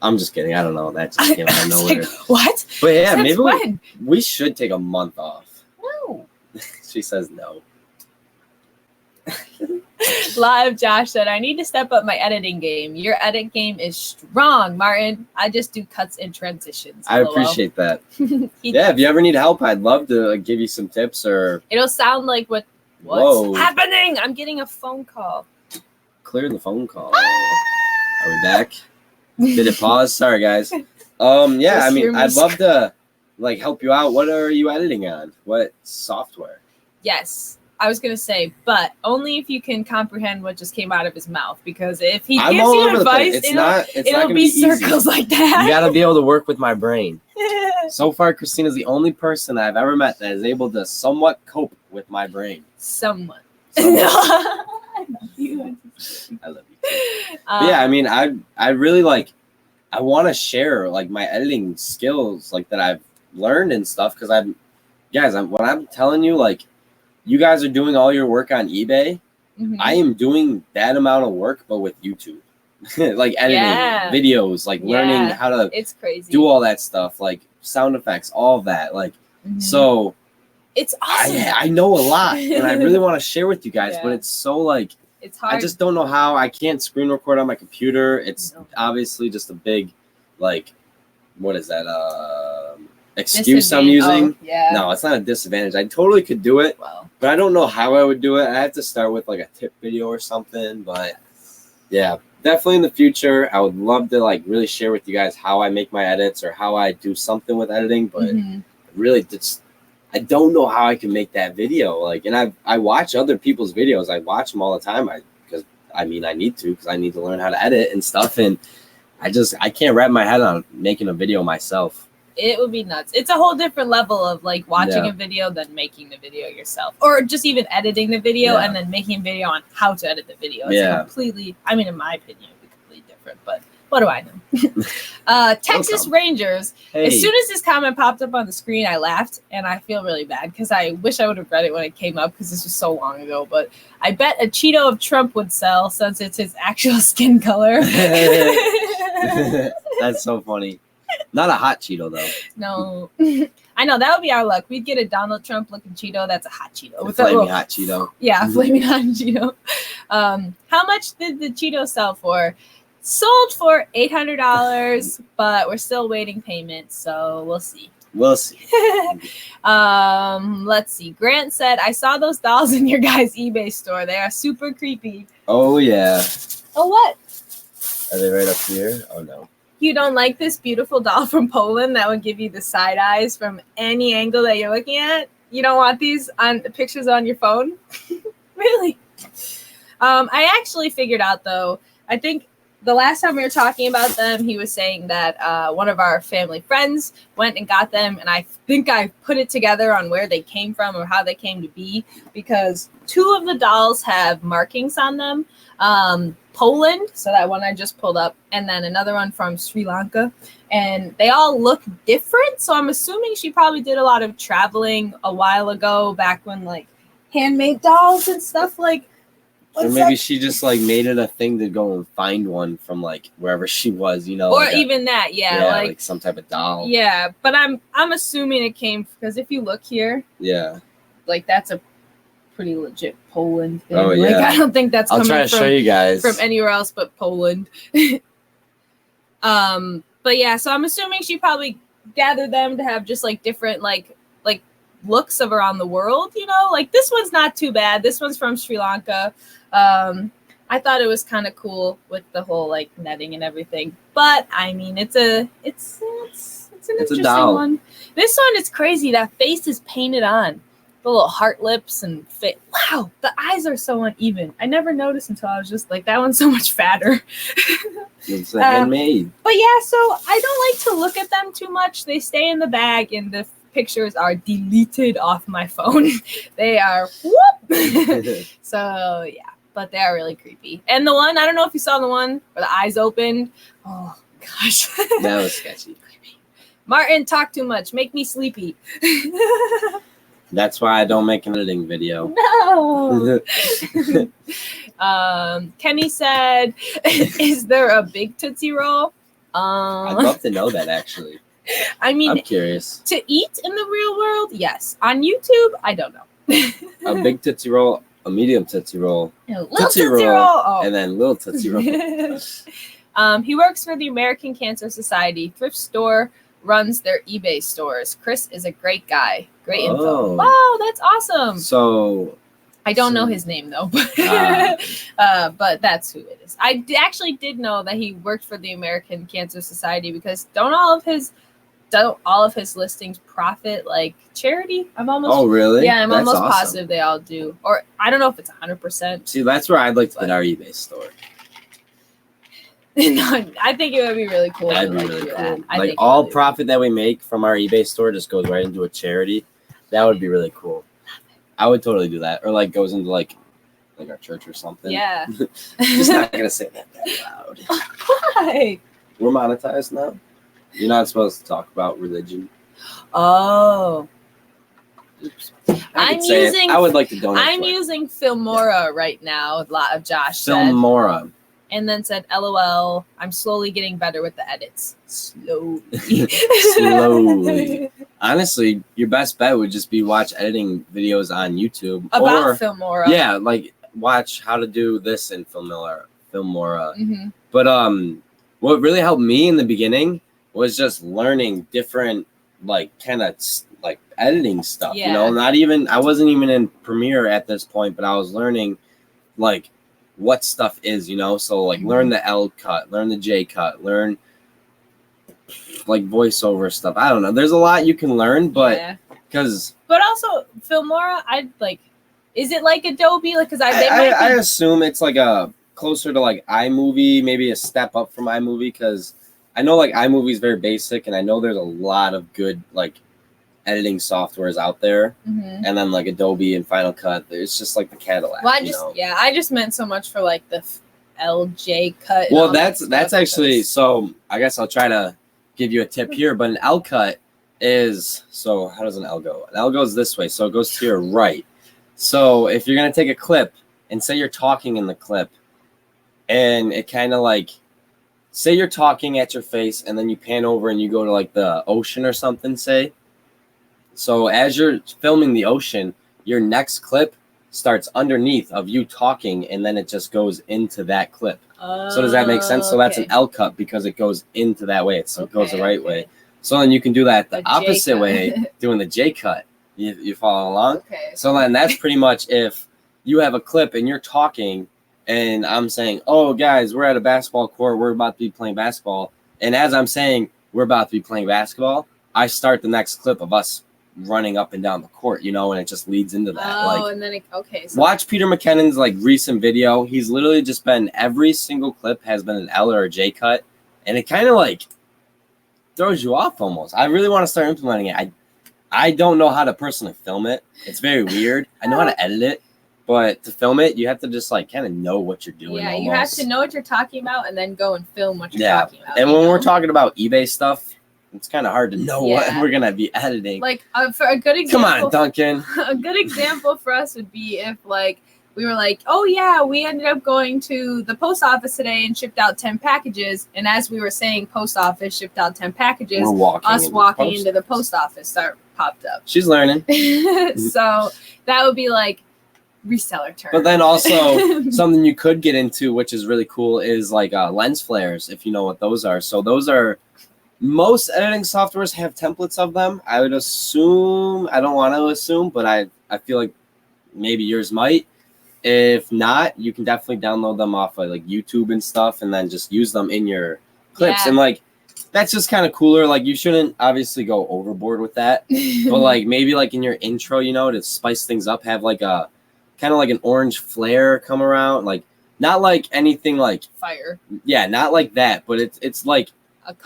A: I'm just kidding. I don't know. That just came out of nowhere.
B: Like, what?
A: But yeah, maybe we should take a month off.
B: No.
A: She says no.
B: Live Josh said, I need to step up my editing game. Your edit game is strong, Martin. I just do cuts and transitions.
A: I appreciate that. Yeah, if you ever need help, I'd love to give you some tips or...
B: It'll sound like what's happening? I'm getting a phone call.
A: Clear the phone call. Are we back? Did it pause? Sorry, guys. Yeah, I mean, I'd love to like help you out. What are you editing on? What software?
B: Yes, I was gonna say, but only if you can comprehend what just came out of his mouth. Because if he gives you advice, it'll be circles like that.
A: You gotta be able to work with my brain. So far, Kristina's the only person I've ever met that is able to somewhat cope with my brain.
B: Somewhat.
A: I love you. But yeah, I mean, I really like. I want to share like my editing skills, like that I've learned and stuff. Because what I'm telling you, like, you guys are doing all your work on eBay. Mm-hmm. I am doing that amount of work, but with YouTube, like editing videos, like learning how to.
B: It's crazy.
A: Do all that stuff, like sound effects, all of that, like. Mm-hmm. So.
B: It's awesome.
A: I know a lot, and I really want to share with you guys, but it's so like.
B: It's hard.
A: I just don't know how. I can't screen record on my computer. It's obviously just a big, like, what is that? Excuse I'm using.
B: Oh, yeah.
A: No, it's not a disadvantage. I totally could do it, but I don't know how I would do it. I have to start with like a tip video or something. But yeah, definitely in the future, I would love to like really share with you guys how I make my edits or how I do something with editing. But really, I don't know how I can make that video. Like, and I watch other people's videos. I watch them all the time. Because I need to, because I need to learn how to edit and stuff. And I can't wrap my head on making a video myself.
B: It would be nuts. It's a whole different level of like watching a video than making the video yourself, or just even editing the video and then making a video on how to edit the video. It's completely, I mean, in my opinion, it would be completely different, but what do I know? Texas Rangers. Hey. As soon as this comment popped up on the screen, I laughed, and I feel really bad because I wish I would have read it when it came up because this was so long ago. But I bet a Cheeto of Trump would sell since it's his actual skin color.
A: That's so funny. Not a hot Cheeto though.
B: No, I know that would be our luck. We'd get a Donald Trump looking Cheeto. That's a hot Cheeto.
A: With flaming hot Cheeto.
B: Yeah, flaming hot Cheeto. How much did the Cheeto sell for? Sold for $800, but we're still waiting payment, so we'll see.
A: We'll see.
B: Let's see. Grant said, I saw those dolls in your guys' eBay store. They are super creepy.
A: Oh, yeah.
B: Oh, what?
A: Are they right up here? Oh, no.
B: You don't like this beautiful doll from Poland that would give you the side eyes from any angle that you're looking at? You don't want these pictures on your phone? Really? I actually figured out, though, I think the last time we were talking about them, he was saying that one of our family friends went and got them, and I think I put it together on where they came from or how they came to be, because two of the dolls have markings on them. Poland, so that one I just pulled up, and then another one from Sri Lanka, and they all look different, so I'm assuming she probably did a lot of traveling a while ago, back when like handmade dolls and stuff like
A: Or maybe she just like made it a thing to go and find one from like wherever she was, you know.
B: Or
A: like
B: even that, yeah,
A: like some type of doll.
B: Yeah, but I'm assuming it came because if you look here,
A: Yeah,
B: like that's a pretty legit Poland thing.
A: Oh,
B: Like
A: yeah.
B: I don't think that's
A: I'll
B: coming
A: try to show you guys
B: from anywhere else but Poland. But yeah, so I'm assuming she probably gathered them to have just like different like looks of around the world, you know. Like this one's not too bad. This one's from Sri Lanka. I thought it was kind of cool with the whole like netting and everything. But I mean, it's an interesting
A: doll.
B: one. This one is crazy. That face is painted on. The little heart lips and fit. Wow, the eyes are so uneven. I never noticed until I was just like, that one's so much fatter.
A: It's handmade.
B: But yeah, so I don't like to look at them too much. They stay in the bag, and the pictures are deleted off my phone. They are whoop. So yeah, but they are really creepy. And the one, I don't know if you saw the one where the eyes opened. Oh gosh,
A: That was sketchy.
B: Martin, talk too much. Make me sleepy.
A: That's why I don't make an editing video.
B: No. Kenny said, "Is there a big Tootsie Roll?"
A: I'd love to know that actually.
B: I mean,
A: I'm curious.
B: to eat in the real world, yes. On YouTube, I don't know.
A: A big Tootsie Roll, a medium Tootsie Roll,
B: A little Tootsie Roll. Oh.
A: and then little Tootsie Roll.
B: He works for the American Cancer Society thrift store, runs their eBay stores. Chris is a great guy. Great info. Wow, that's awesome.
A: So
B: I don't know his name though, but, but that's who it is. I actually did know that he worked for the American Cancer Society because don't all of his listings profit like charity? I'm almost
A: really?
B: Yeah, I'm
A: That's
B: almost
A: awesome.
B: positive they all do. Or I don't know if it's 100%.
A: See, that's where I'd like to get our eBay store.
B: No, I think it would be really cool.
A: That'd
B: to,
A: be
B: like,
A: really
B: do
A: cool.
B: that. I
A: Like
B: think
A: all
B: it would
A: profit that we make from our eBay store just goes right into a charity. That would be really cool. I would totally do that. Or like goes into like our church or something.
B: Yeah.
A: Just not gonna say that loud.
B: Why?
A: We're monetized now. You're not supposed to talk about religion.
B: Oh.
A: Oops. I would like to donate.
B: I'm using Filmora right now. A lot of Josh said.
A: Filmora.
B: And then said, LOL, I'm slowly getting better with the edits. Slowly.
A: Slowly. Honestly, your best bet would just be watch editing videos on YouTube.
B: About Filmora.
A: Yeah, like watch how to do this in Filmora.
B: Mm-hmm.
A: But what really helped me in the beginning was just learning different like kind of like editing stuff.
B: Yeah.
A: You know, I wasn't even in Premiere at this point, but I was learning like what stuff is, you know, so like learn the L cut, learn the J cut, learn like voiceover stuff. I don't know. There's a lot you can learn, but
B: but also Filmora, I'd like, is it like Adobe? Like, because
A: I assume it's like a closer to like iMovie, maybe a step up from iMovie, because I know like iMovie is very basic, and I know there's a lot of good like editing softwares out there, and then like Adobe and Final Cut. It's just like the Cadillac.
B: Well, I just meant so much for like the LJ cut.
A: Well, that's actually, so I guess I'll try to give you a tip here, but an L cut is, so how does an L go? An L goes this way, so it goes to your right. So if you're gonna take a clip and say you're talking in the clip, and it kind of like, say you're talking at your face, and then you pan over and you go to like the ocean or something, say. So as you're filming the ocean, your next clip starts underneath of you talking, and then it just goes into that clip. So does that make sense? So that's an L cut because it goes into that way. It goes the right way. So then you can do that the opposite way, doing the J cut. You follow along?
B: Okay.
A: So then that's pretty much if you have a clip and you're talking, and I'm saying, oh, guys, we're at a basketball court. We're about to be playing basketball. And as I'm saying, we're about to be playing basketball, I start the next clip of us running up and down the court, you know, and it just leads into that.
B: Oh, and then so
A: watch Peter McKinnon's like recent video. He's literally just been, every single clip has been an L or a J cut, and it kind of like throws you off almost. I really want to start implementing it. I don't know how to personally film it. It's very weird. I know how to edit it, but to film it, you have to just like kind of know what you're doing.
B: Yeah,
A: almost.
B: you have to know what you're talking about and then go and film what you're talking about.
A: And when we're talking about eBay stuff, it's kind of hard to know what we're gonna be editing.
B: Like for a good example,
A: come on, Duncan.
B: A good example for us would be if like we were like, oh yeah, we ended up going to the post office today and shipped out 10 packages. And as we were saying post office shipped out 10 packages, us walking into the post office popped up.
A: She's learning.
B: So that would be like reseller term.
A: But then also something you could get into, which is really cool, is like lens flares, if you know what those are. So those are, most editing softwares have templates of them. I would assume, I don't want to assume, but I feel like maybe yours might. If not, you can definitely download them off of like YouTube and stuff, and then just use them in your clips. And like, that's just kind of cooler. Like, you shouldn't obviously go overboard with that, but like maybe like in your intro, you know, to spice things up, have like a kind of like an orange flare come around, like not like anything like
B: fire.
A: Yeah, not like that, but it's like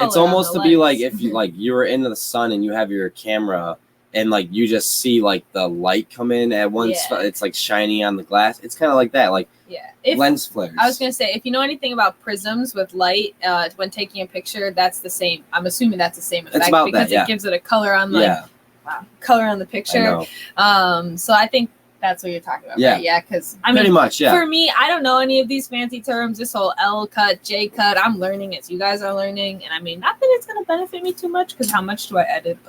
A: it's almost to be like if you like you were in the sun and you have your camera and like you just see like the light come in at one spot, it's like shiny on the glass. It's kind of like that, like lens flares.
B: I was gonna say, if you know anything about prisms with light when taking a picture, that's the same. I'm assuming that's the same effect because it gives it a color on color on the picture. So I think that's what you're talking about. Right? Yeah, because I mean,
A: pretty much,
B: for me, I don't know any of these fancy terms. This whole L cut, J cut, I'm learning as you guys are learning, and I mean, not that it's gonna benefit me too much because how much do I edit,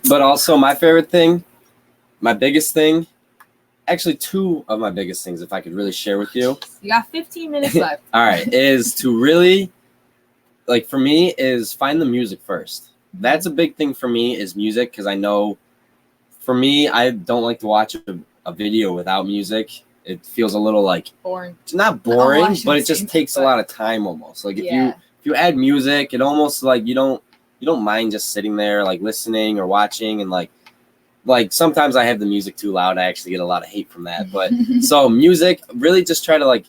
B: But also my favorite thing, my biggest thing, actually two of my biggest things, if I could really share with you. You got 15 minutes left.
A: All right, is to really, like for me, is find the music first. That's a big thing for me is music, because I know, for me, I don't like to watch a video without music. It feels a little like
B: boring.
A: It's not boring, but it just takes a lot of time almost. Like if you add music, it almost like you don't mind just sitting there like listening or watching, and like sometimes I have the music too loud. I actually get a lot of hate from that. But so music, really just try to like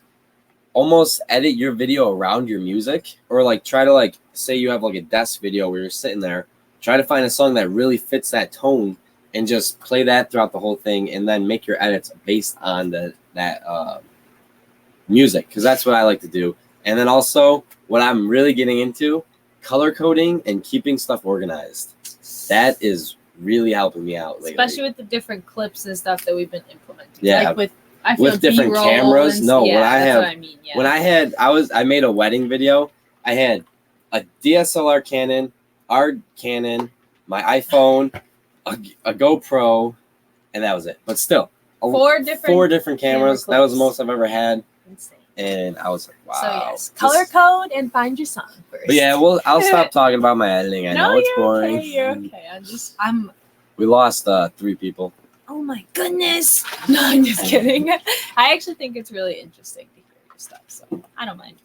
A: almost edit your video around your music, or like try to like say you have like a desk video where you're sitting there, try to find a song that really fits that tone and just play that throughout the whole thing, and then make your edits based on that music, because that's what I like to do. And then also what I'm really getting into, color coding and keeping stuff organized. That is really helping me out lately.
B: Especially with the different clips and stuff that we've been implementing.
A: Yeah,
B: like
A: with different cameras. No, what I have,
B: what I mean.
A: When I made a wedding video, I had a DSLR Canon, our Canon, my iPhone, a GoPro, and that was it. But still, four different cameras. That was the most I've ever had. Insane. And I was like, wow.
B: So yes, color code and find your song first.
A: But yeah, I'll stop talking about my editing. I know it's boring.
B: Okay, you're okay.
A: We lost 3 people.
B: Oh my goodness. No, I'm just kidding. I actually think it's really interesting to hear your stuff, so I don't mind.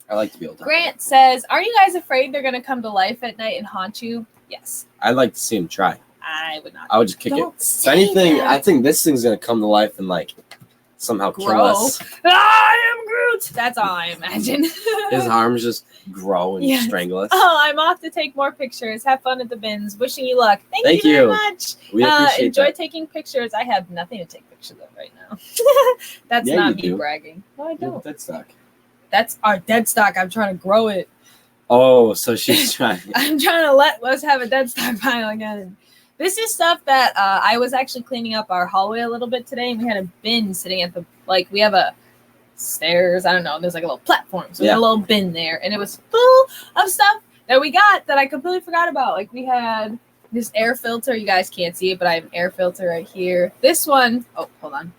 A: I like to be able to.
B: Grant says, aren't you guys afraid they're going to come to life at night and haunt you? Yes.
A: I'd like to see them try.
B: I would not.
A: I would just kick it. If anything, I think this thing's going to come to life and like somehow kill us.
B: I am Groot. That's all I imagine.
A: His arms just grow and strangle us.
B: Oh, I'm off to take more pictures. Have fun at the bins. Wishing you luck. Thank you very much.
A: We appreciate
B: enjoy taking pictures. I have nothing to take pictures of right now. That's not me bragging. No, I don't.
A: Dead stock.
B: That's our dead stock. I'm trying to grow it.
A: Oh, so she's trying.
B: I'm trying to let us have a dead stock pile again. This is stuff that I was actually cleaning up our hallway a little bit today, and we had a bin sitting at we have a stairs, I don't know, there's like a little platform, so we had a little bin there, and it was full of stuff that we got that I completely forgot about. Like we had this air filter, you guys can't see it, but I have an air filter right here. This one, oh, hold on.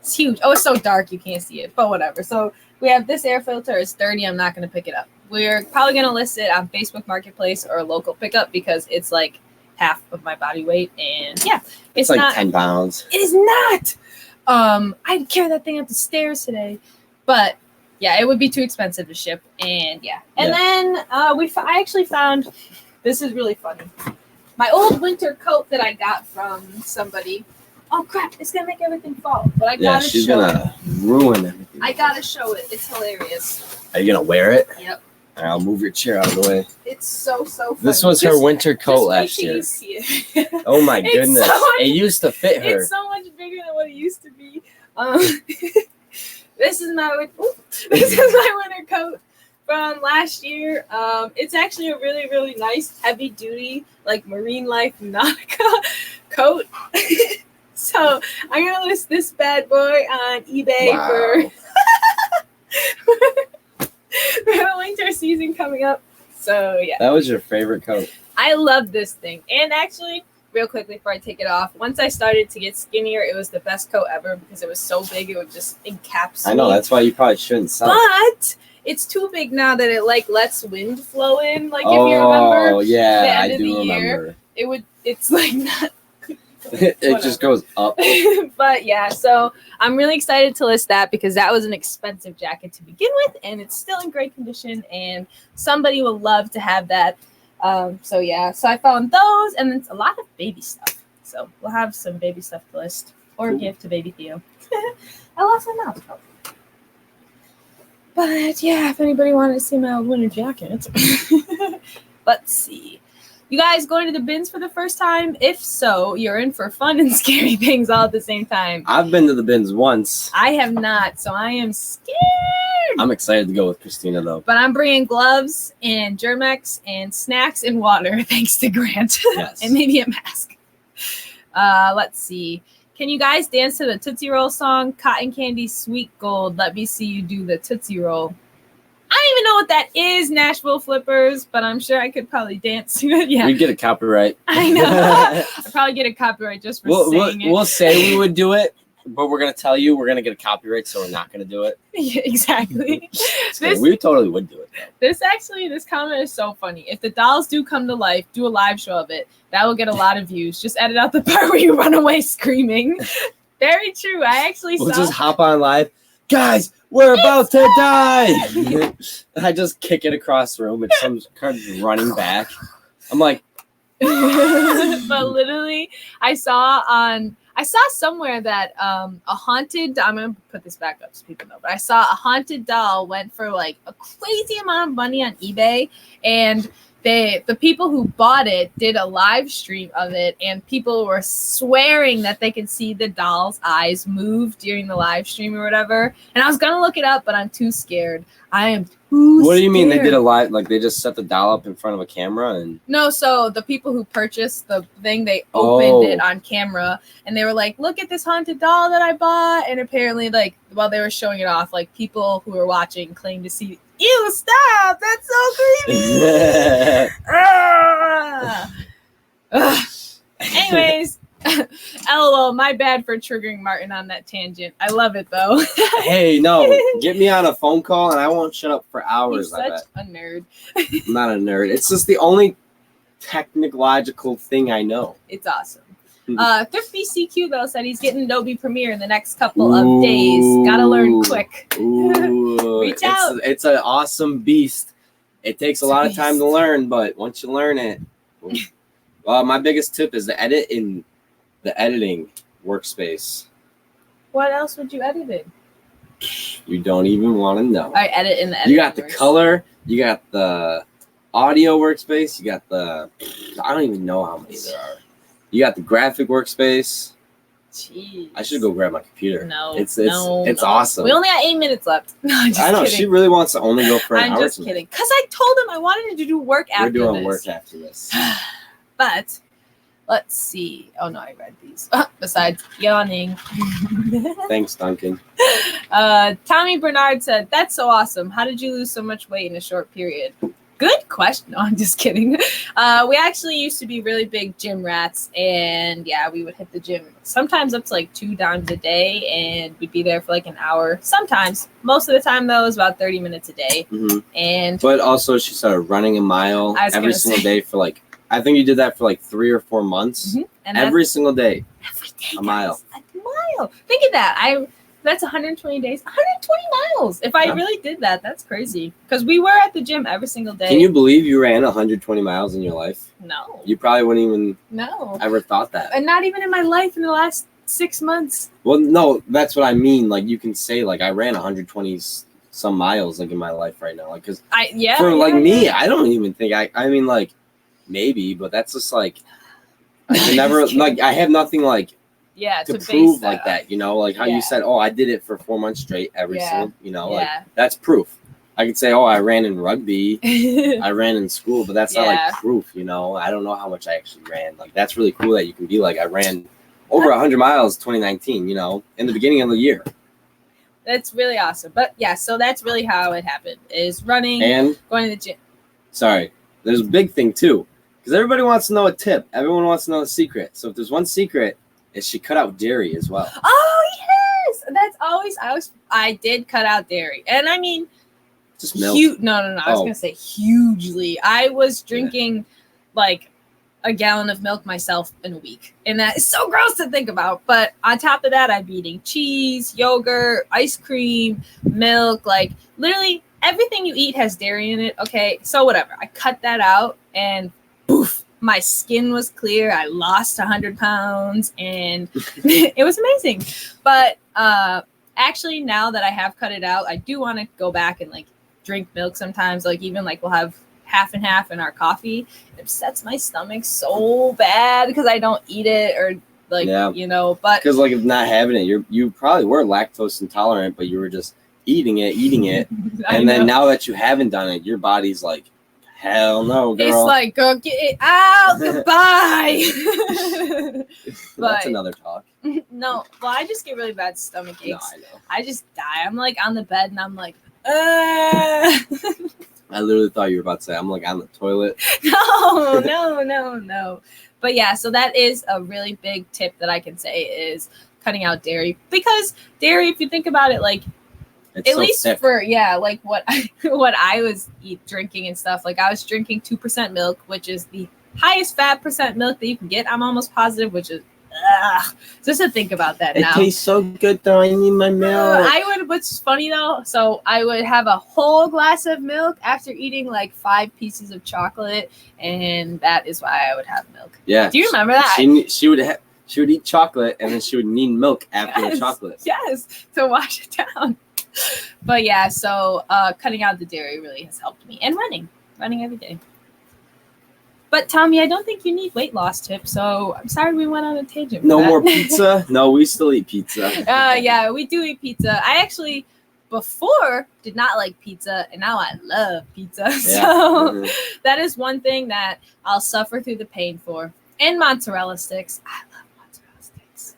B: It's huge. Oh, it's so dark you can't see it, but whatever. So we have this air filter, it's dirty, I'm not going to pick it up. We're probably going to list it on Facebook Marketplace or a local pickup because it's like half of my body weight, and it's
A: like
B: not
A: 10 pounds.
B: It is not. I'd carry that thing up the stairs today, but yeah, it would be too expensive to ship, and then I actually found, this is really funny, my old winter coat that I got from somebody. Oh crap, it's gonna make everything fall, but I gotta
A: she's gonna ruin everything.
B: I gotta show it. It's hilarious.
A: Are you gonna wear it?
B: Yep.
A: All right, I'll move your chair out of the way.
B: It's so funny.
A: This was her winter coat last year. Oh my goodness. It used to fit her.
B: It's so much bigger than what it used to be. This is my winter coat from last year. It's actually a really, really nice heavy duty, like marine life Nautica coat. So I'm gonna list this bad boy on eBay for the winter season coming up. So yeah.
A: That was your favorite coat.
B: I love this thing. And actually, real quickly before I take it off, once I started to get skinnier, it was the best coat ever because it was so big it would just encapsulate.
A: I know, that's why you probably shouldn't sell it.
B: But it's too big now that it like lets wind flow in. Like if you remember,
A: oh yeah,
B: the end
A: I
B: of
A: do
B: the
A: remember.
B: year, it's like not.
A: It just goes up.
B: But yeah, so I'm really excited to list that because that was an expensive jacket to begin with, and it's still in great condition, and somebody will love to have that. So yeah, so I found those, and it's a lot of baby stuff. So we'll have some baby stuff to list or give to baby Theo. I lost my mouse. But yeah, if anybody wanted to see my old winter jacket, let's see. You guys going to the bins for the first time? If so, you're in for fun and scary things all at the same time.
A: I've been to the bins once.
B: I have not, so I am scared.
A: I'm excited to go with Kristina though.
B: But I'm bringing gloves and Germex and snacks and water, thanks to Grant.
A: Yes.
B: And maybe a mask. Let's see. Can you guys dance to the Tootsie Roll song? Cotton Candy Sweet Gold. Let me see you do the Tootsie Roll. I don't even know what that is, Nashville Flippers, but I'm sure I could probably dance to it. Yeah.
A: We'd get a copyright.
B: I know. I'd probably get a copyright just for saying it.
A: We'll say we would do it, but we're going to tell you we're going to get a copyright, so we're not going to do it.
B: Yeah, exactly.
A: We totally would do it, though.
B: This comment is so funny. If the dolls do come to life, do a live show of it. That will get a lot of views. Just edit out the part where you run away screaming. Very true. I actually
A: We'll just hop on live. Guys, we're about to die. I just kick it across the room and some comes running back. I'm like,
B: but literally, I saw somewhere that a haunted. I'm gonna put this back up so people know. But I saw a haunted doll went for like a crazy amount of money on eBay, and the people who bought it did a live stream of it, and people were swearing that they could see the doll's eyes move during the live stream or whatever. And I was gonna look it up, but I'm too scared. I am too
A: what do you mean they
B: scared.
A: did a live? Like they just set the doll up in front of a camera and?
B: No, so the people who purchased the thing, they opened it on camera, and they were like, "Look at this haunted doll that I bought." And apparently, like while they were showing it off, like people who were watching claimed to see. Ew! Stop! That's so creepy. Anyways, LOL. My bad for triggering Martin on that tangent. I love it though.
A: Hey, no, get me on a phone call and I won't shut up for hours.
B: You're such a nerd.
A: I'm not a nerd. It's just the only technological thing I know.
B: It's awesome. Thrifty CQ though said he's getting Adobe Premiere in the next couple of days. Gotta learn quick. Reach out.
A: It's an awesome beast. It takes a lot of time to learn, but once you learn it, my biggest tip is to edit in the editing workspace.
B: What else would you edit in?
A: You don't even want to know.
B: I edit in the editing.
A: You got the color. You got the audio workspace. You got the. I don't even know how many there are. You got the graphic workspace.
B: Jeez.
A: I should go grab my computer.
B: No,
A: it's awesome.
B: We only got 8 minutes left. No, I'm just
A: I know
B: kidding.
A: she really wants to only go for an hour.
B: I'm just kidding. Because I told him I wanted to do work after this.
A: We're doing work after this.
B: But let's see. Oh no, I read these. Besides yawning.
A: Thanks, Duncan.
B: Tommy Bernard said, "That's so awesome. How did you lose so much weight in a short period?" Good question. No, I'm just kidding. We actually used to be really big gym rats, and yeah, we would hit the gym sometimes up to like 2 times a day, and we'd be there for like an hour. Sometimes, most of the time though, it was about 30 minutes a day. Mm-hmm. But
A: also, she started running a mile every single day for like. I think you did that for like 3 or 4 months. Mm-hmm. And every single day.
B: Every day.
A: A mile.
B: A mile. Think of that. That's 120 days. 120 miles. If I really did that, that's crazy. Because we were at the gym every single day.
A: Can you believe you ran 120 miles in your life?
B: No.
A: You probably wouldn't even ever thought that.
B: And not even in my life in the last 6 months.
A: Well, no, that's what I mean. Like you can say like I ran 120 some miles like in my life right now. Like because me, I don't even think I mean like maybe, but that's just like I can never like I have nothing like. Yeah, to prove like that, you know, like how you said, oh, I did it for 4 months straight every single, you know, like that's proof. I could say, oh, I ran in rugby, I ran in school, but that's not like proof, you know. I don't know how much I actually ran. Like that's really cool that you can be like, I ran over 100 miles 2019, you know, in the beginning of the year.
B: That's really awesome. But yeah, so that's really how it happened, is running
A: and
B: going to the gym.
A: Sorry, there's a big thing too, because everybody wants to know a tip. Everyone wants to know a secret. So if there's one secret, is she cut out dairy as well.
B: Oh yes, that's always I did cut out dairy, and I mean,
A: just milk.
B: No. I was gonna say hugely. I was drinking like a gallon of milk myself in a week, and that is so gross to think about. But on top of that, I'd be eating cheese, yogurt, ice cream, milk, like literally everything you eat has dairy in it. Okay, so whatever. I cut that out, and poof, my skin was clear. I lost 100 pounds, and it was amazing. But actually, now that I have cut it out, I do want to go back and like drink milk sometimes. Like even like we'll have half and half in our coffee. It upsets my stomach so bad because I don't eat it, or like you know. But
A: because like if not having it, you probably were lactose intolerant, but you were just eating it, and then now that you haven't done it, your body's like, hell no, girl.
B: It's like, go get it out. Goodbye.
A: That's another talk.
B: No, well, I just get really bad stomach aches.
A: No, I know.
B: I just die. I'm like on the bed and I'm like,
A: I literally thought you were about to say I'm like on the toilet.
B: No. But yeah, so that is a really big tip that I can say is cutting out dairy, because dairy, if you think about it, like
A: it's
B: at
A: so
B: least
A: thick.
B: for like what I was drinking and stuff, like I was drinking 2% milk, which is the highest fat percent milk that you can get. I'm almost positive, which is just to think about that now.
A: It tastes so good though. I need my milk.
B: What's funny though, so I would have a whole glass of milk after eating like 5 pieces of chocolate, and that is why I would have milk.
A: Yeah.
B: Do you remember that?
A: She would eat chocolate, and then she would need milk after the chocolate.
B: Yes, to wash it down. But yeah, so cutting out the dairy really has helped me, and running every day. But Tommy, I don't think you need weight loss tips, so I'm sorry we went on a tangent.
A: No more pizza? No, we still eat pizza.
B: Yeah, we do eat pizza. I actually before did not like pizza, and now I love pizza. Yeah. So that is one thing that I'll suffer through the pain for. And mozzarella sticks. I love mozzarella sticks.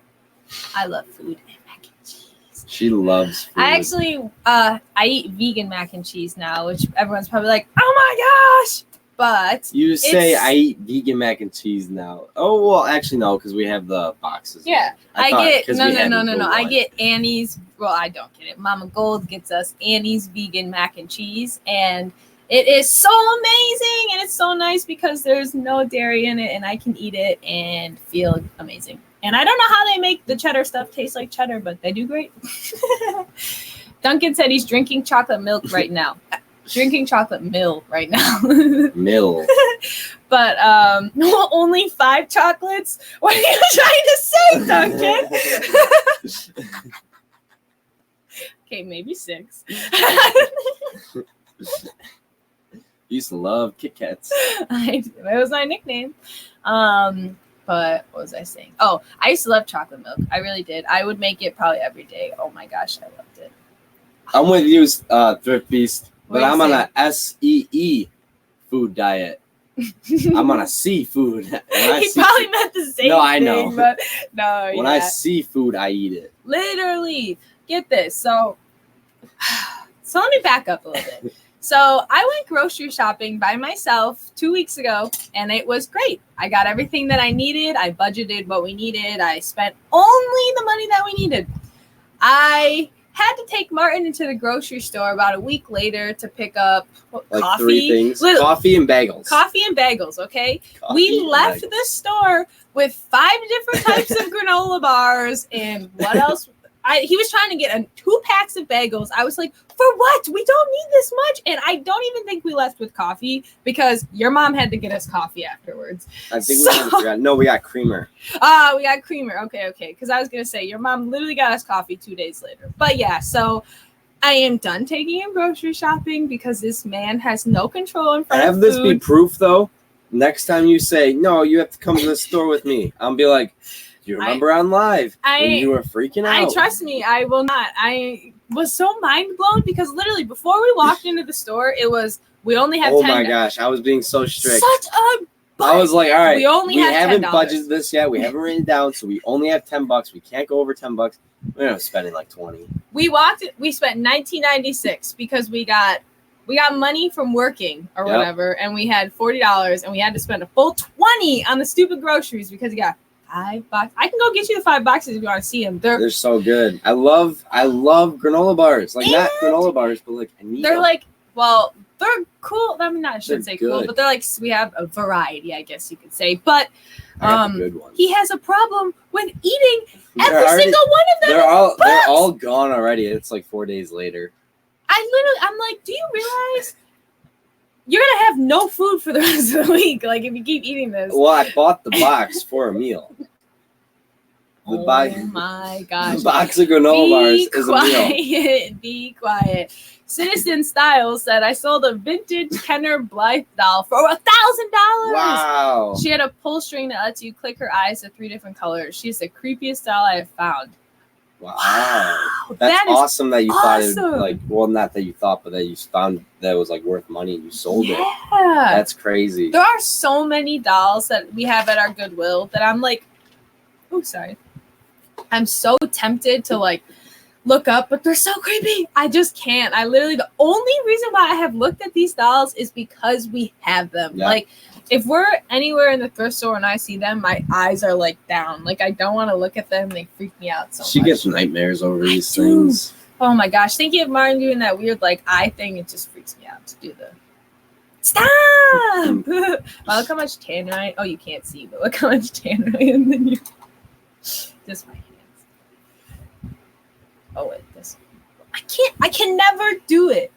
B: I love food and mac and cheese.
A: She loves food.
B: I actually I eat vegan mac and cheese now, which everyone's probably like, oh my gosh. But
A: you say I eat vegan mac and cheese now. Oh well, actually no, because we have the boxes.
B: Yeah, I get no. I get Annie's. Well, I don't get it. Mama Gold gets us Annie's vegan mac and cheese, and it is so amazing, and it's so nice because there's no dairy in it, and I can eat it and feel amazing. And I don't know how they make the cheddar stuff taste like cheddar, but they do great. Duncan said he's drinking chocolate milk right now. Drinking chocolate mill right now.
A: Mill.
B: But only 5 chocolates? What are you trying to say, Duncan? Okay, maybe 6.
A: Used to love Kit Kats.
B: That was my nickname. But what was I saying? Oh, I used to love chocolate milk. I really did. I would make it probably every day. Oh my gosh, I loved it.
A: I'm with you, Thrift Beast. But I'm on a SEE food diet. I'm on a seafood.
B: He probably meant the same thing.
A: No, I know.
B: But no,
A: when I see food, I eat it.
B: Literally. Get this. So let me back up a little bit. So I went grocery shopping by myself 2 weeks ago, and it was great. I got everything that I needed. I budgeted what we needed. I spent only the money that we needed. I had to take Martin into the grocery store about a week later to pick up coffee.
A: 3 things. Coffee and bagels.
B: Coffee and bagels, okay? We left the store with 5 different types of granola bars, and what else? He was trying to get 2 packs of bagels. I was like, for what? We don't need this much. And I don't even think we left with coffee because your mom had to get us coffee afterwards.
A: I think we got creamer.
B: We got creamer. Okay. Because I was going to say, your mom literally got us coffee 2 days later. But yeah, so I am done taking him grocery shopping because this man has no control in front of food.
A: Have this be proof, though. Next time you say, no, you have to come to the store with me, I'll be like, you remember on live when you were freaking out.
B: Trust me, I will not. I was so mind blown because literally before we walked into the store, it was we only have 10.
A: Oh my gosh, I was being so strict.
B: Such a
A: I was like, all right,
B: we only have
A: haven't
B: $10.
A: budgeted this yet. We haven't written it down, so we only have $10. We can't go over $10. We're not spending like 20.
B: We spent $19.96 because we got money from working or whatever, and we had $40, and we had to spend a full $20 on the stupid groceries because we got $5. I can go get you the $5 if you want to see them.
A: They're so good. I love granola bars. Like, not granola bars, but like, I need
B: they're
A: them.
B: like, well, they're cool. I mean, I shouldn't say cool,
A: good.
B: but they're like, we have a variety, I guess you could say. But
A: I got the good ones.
B: he has a problem with eating every
A: Already,
B: single one of them.
A: They're all gone already. It's like 4 days later.
B: I'm like, do you realize you're gonna have no food for the rest of the week? Like, if you keep eating this.
A: Well, I bought the box for a meal.
B: Oh my gosh!
A: The box of granola bars is a meal.
B: Be quiet. Citizen Style said, I sold a vintage Kenner Blythe doll for $1,000.
A: Wow.
B: She had a pull string that lets you click her eyes to 3 different colors. She's the creepiest doll I have found.
A: Wow. That's awesome that you thought it, like, well, not that you thought, but that you found that it was like worth money and you sold it. That's crazy.
B: There are so many dolls that we have at our Goodwill that I'm like, oh, sorry. I'm so tempted to like look up, but they're so creepy. I just can't. The only reason why I have looked at these dolls is because we have them. Yeah. Like, if we're anywhere in the thrift store and I see them, my eyes are like down. Like, I don't want to look at them. They freak me out so much.
A: She gets nightmares over these things.
B: Oh my gosh. Thinking of Martin doing that weird like eye thing, it just freaks me out to do the stop. Wow, look how much tan I. Oh, you can't see, but look how much tan I am in you. Just my hands. Oh wait, this. I can never do it.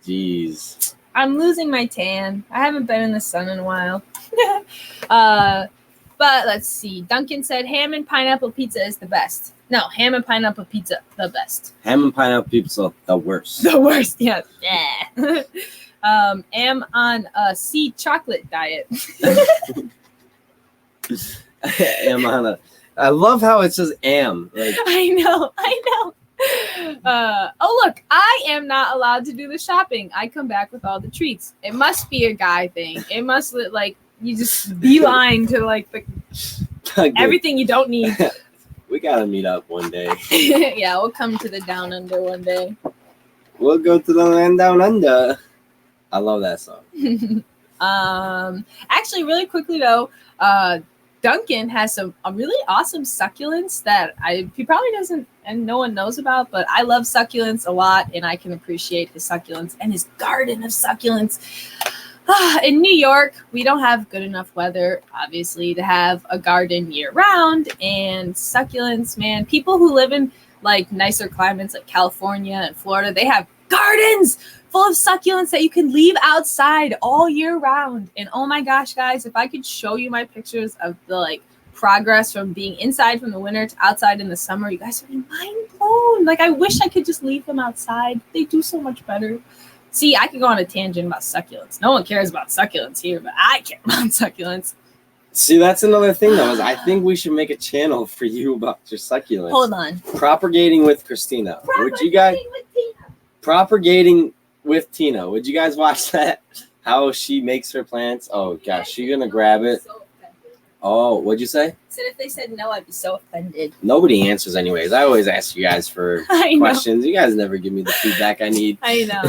A: Jeez.
B: I'm losing my tan. I haven't been in the sun in a while. But let's see. Duncan said ham and pineapple pizza is the best. No, ham and pineapple pizza, the best.
A: Ham and pineapple pizza, the worst.
B: The worst, yes. Yeah. Am on a sea chocolate diet.
A: Am on a. I love how it says am. Like,
B: I know. Oh, look, I am not allowed to do the shopping. I come back with all the treats. It must be a guy thing. It must like you just beeline to like the everything you don't need.
A: We gotta meet up one day.
B: Yeah, we'll come to the down under one day.
A: We'll go to the land down under. I love that song.
B: Actually, really quickly though, Duncan has a really awesome succulents that he probably doesn't and no one knows about, but I love succulents a lot and I can appreciate his succulents and his garden of succulents. In New York, we don't have good enough weather, obviously, to have a garden year round, and succulents, man, people who live in like nicer climates like California and Florida, they have gardens full of succulents that you can leave outside all year round. And oh my gosh, guys, if I could show you my pictures of the like progress from being inside from the winter to outside in the summer, you guys would be mind blown. Like, I wish I could just leave them outside. They do so much better. See, I could go on a tangent about succulents. No one cares about succulents here, but I care about succulents.
A: See, that's another thing, though, is I think we should make a channel for you about your succulents.
B: Hold on.
A: Propagating with Kristina. Propagating with Tina. Would you guys watch that? How she makes her plants? Oh, gosh, she's going to grab it. Oh, what'd you say?
B: I said if they said no, I'd be so offended.
A: Nobody answers anyways. I always ask you guys for questions. You guys never give me the feedback I need.
B: I know.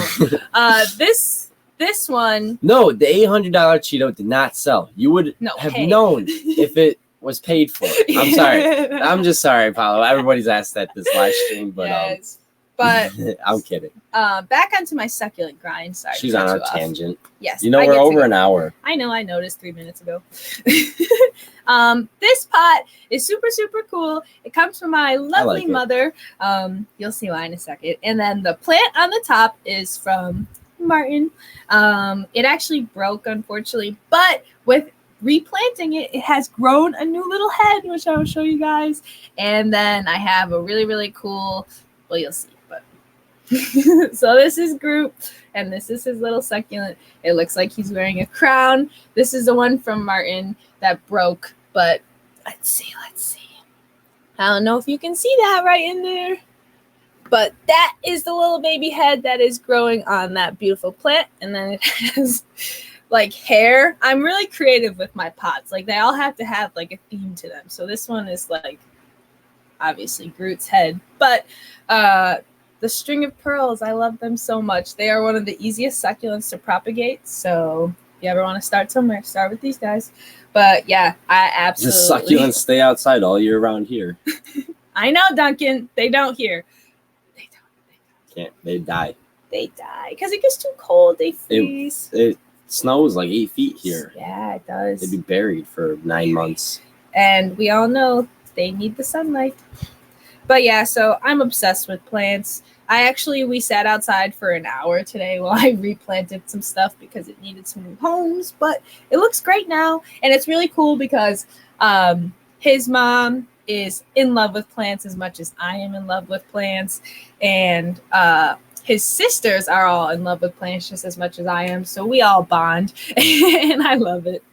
B: This one.
A: No, the $800 Cheeto did not sell. You would have known if it was paid for. I'm sorry. I'm just sorry, Paolo. Everybody's asked that this live stream, but
B: yes. But
A: I'm kidding.
B: Back onto my succulent grind. Sorry.
A: She's on our tangent.
B: Yes.
A: You know, we're over an hour.
B: I know. I noticed 3 minutes ago. This pot is super, super cool. It comes from my lovely mother. You'll see why in a second. And then the plant on the top is from Martin. It actually broke, unfortunately, but with replanting it, it has grown a new little head, which I will show you guys. And then I have a really, really cool, well, you'll see. So this is Groot, and this is his little succulent. It looks like he's wearing a crown. This is the one from Martin that broke, but let's see. I don't know if you can see that right in there, but that is the little baby head that is growing on that beautiful plant, and then it has like hair, I'm really creative with my pots. Like they all have to have like a theme to them. So this one is like obviously Groot's head, but the string of pearls, I love them so much. They are one of the easiest succulents to propagate. So if you ever want to start somewhere, start with these guys. But yeah, I absolutely.
A: The succulents stay outside all year round here.
B: I know, Duncan. They don't here. They don't.
A: Can't. They die.
B: They die because it gets too cold. They freeze.
A: It snows like 8 feet here.
B: Yeah, it does.
A: They'd be buried for 9 months.
B: And we all know they need the sunlight. But yeah, so I'm obsessed with plants. We sat outside for an hour today while I replanted some stuff because it needed some new homes, but it looks great now. And it's really cool because his mom is in love with plants as much as I am in love with plants. And his sisters are all in love with plants just as much as I am. So we all bond and I love it.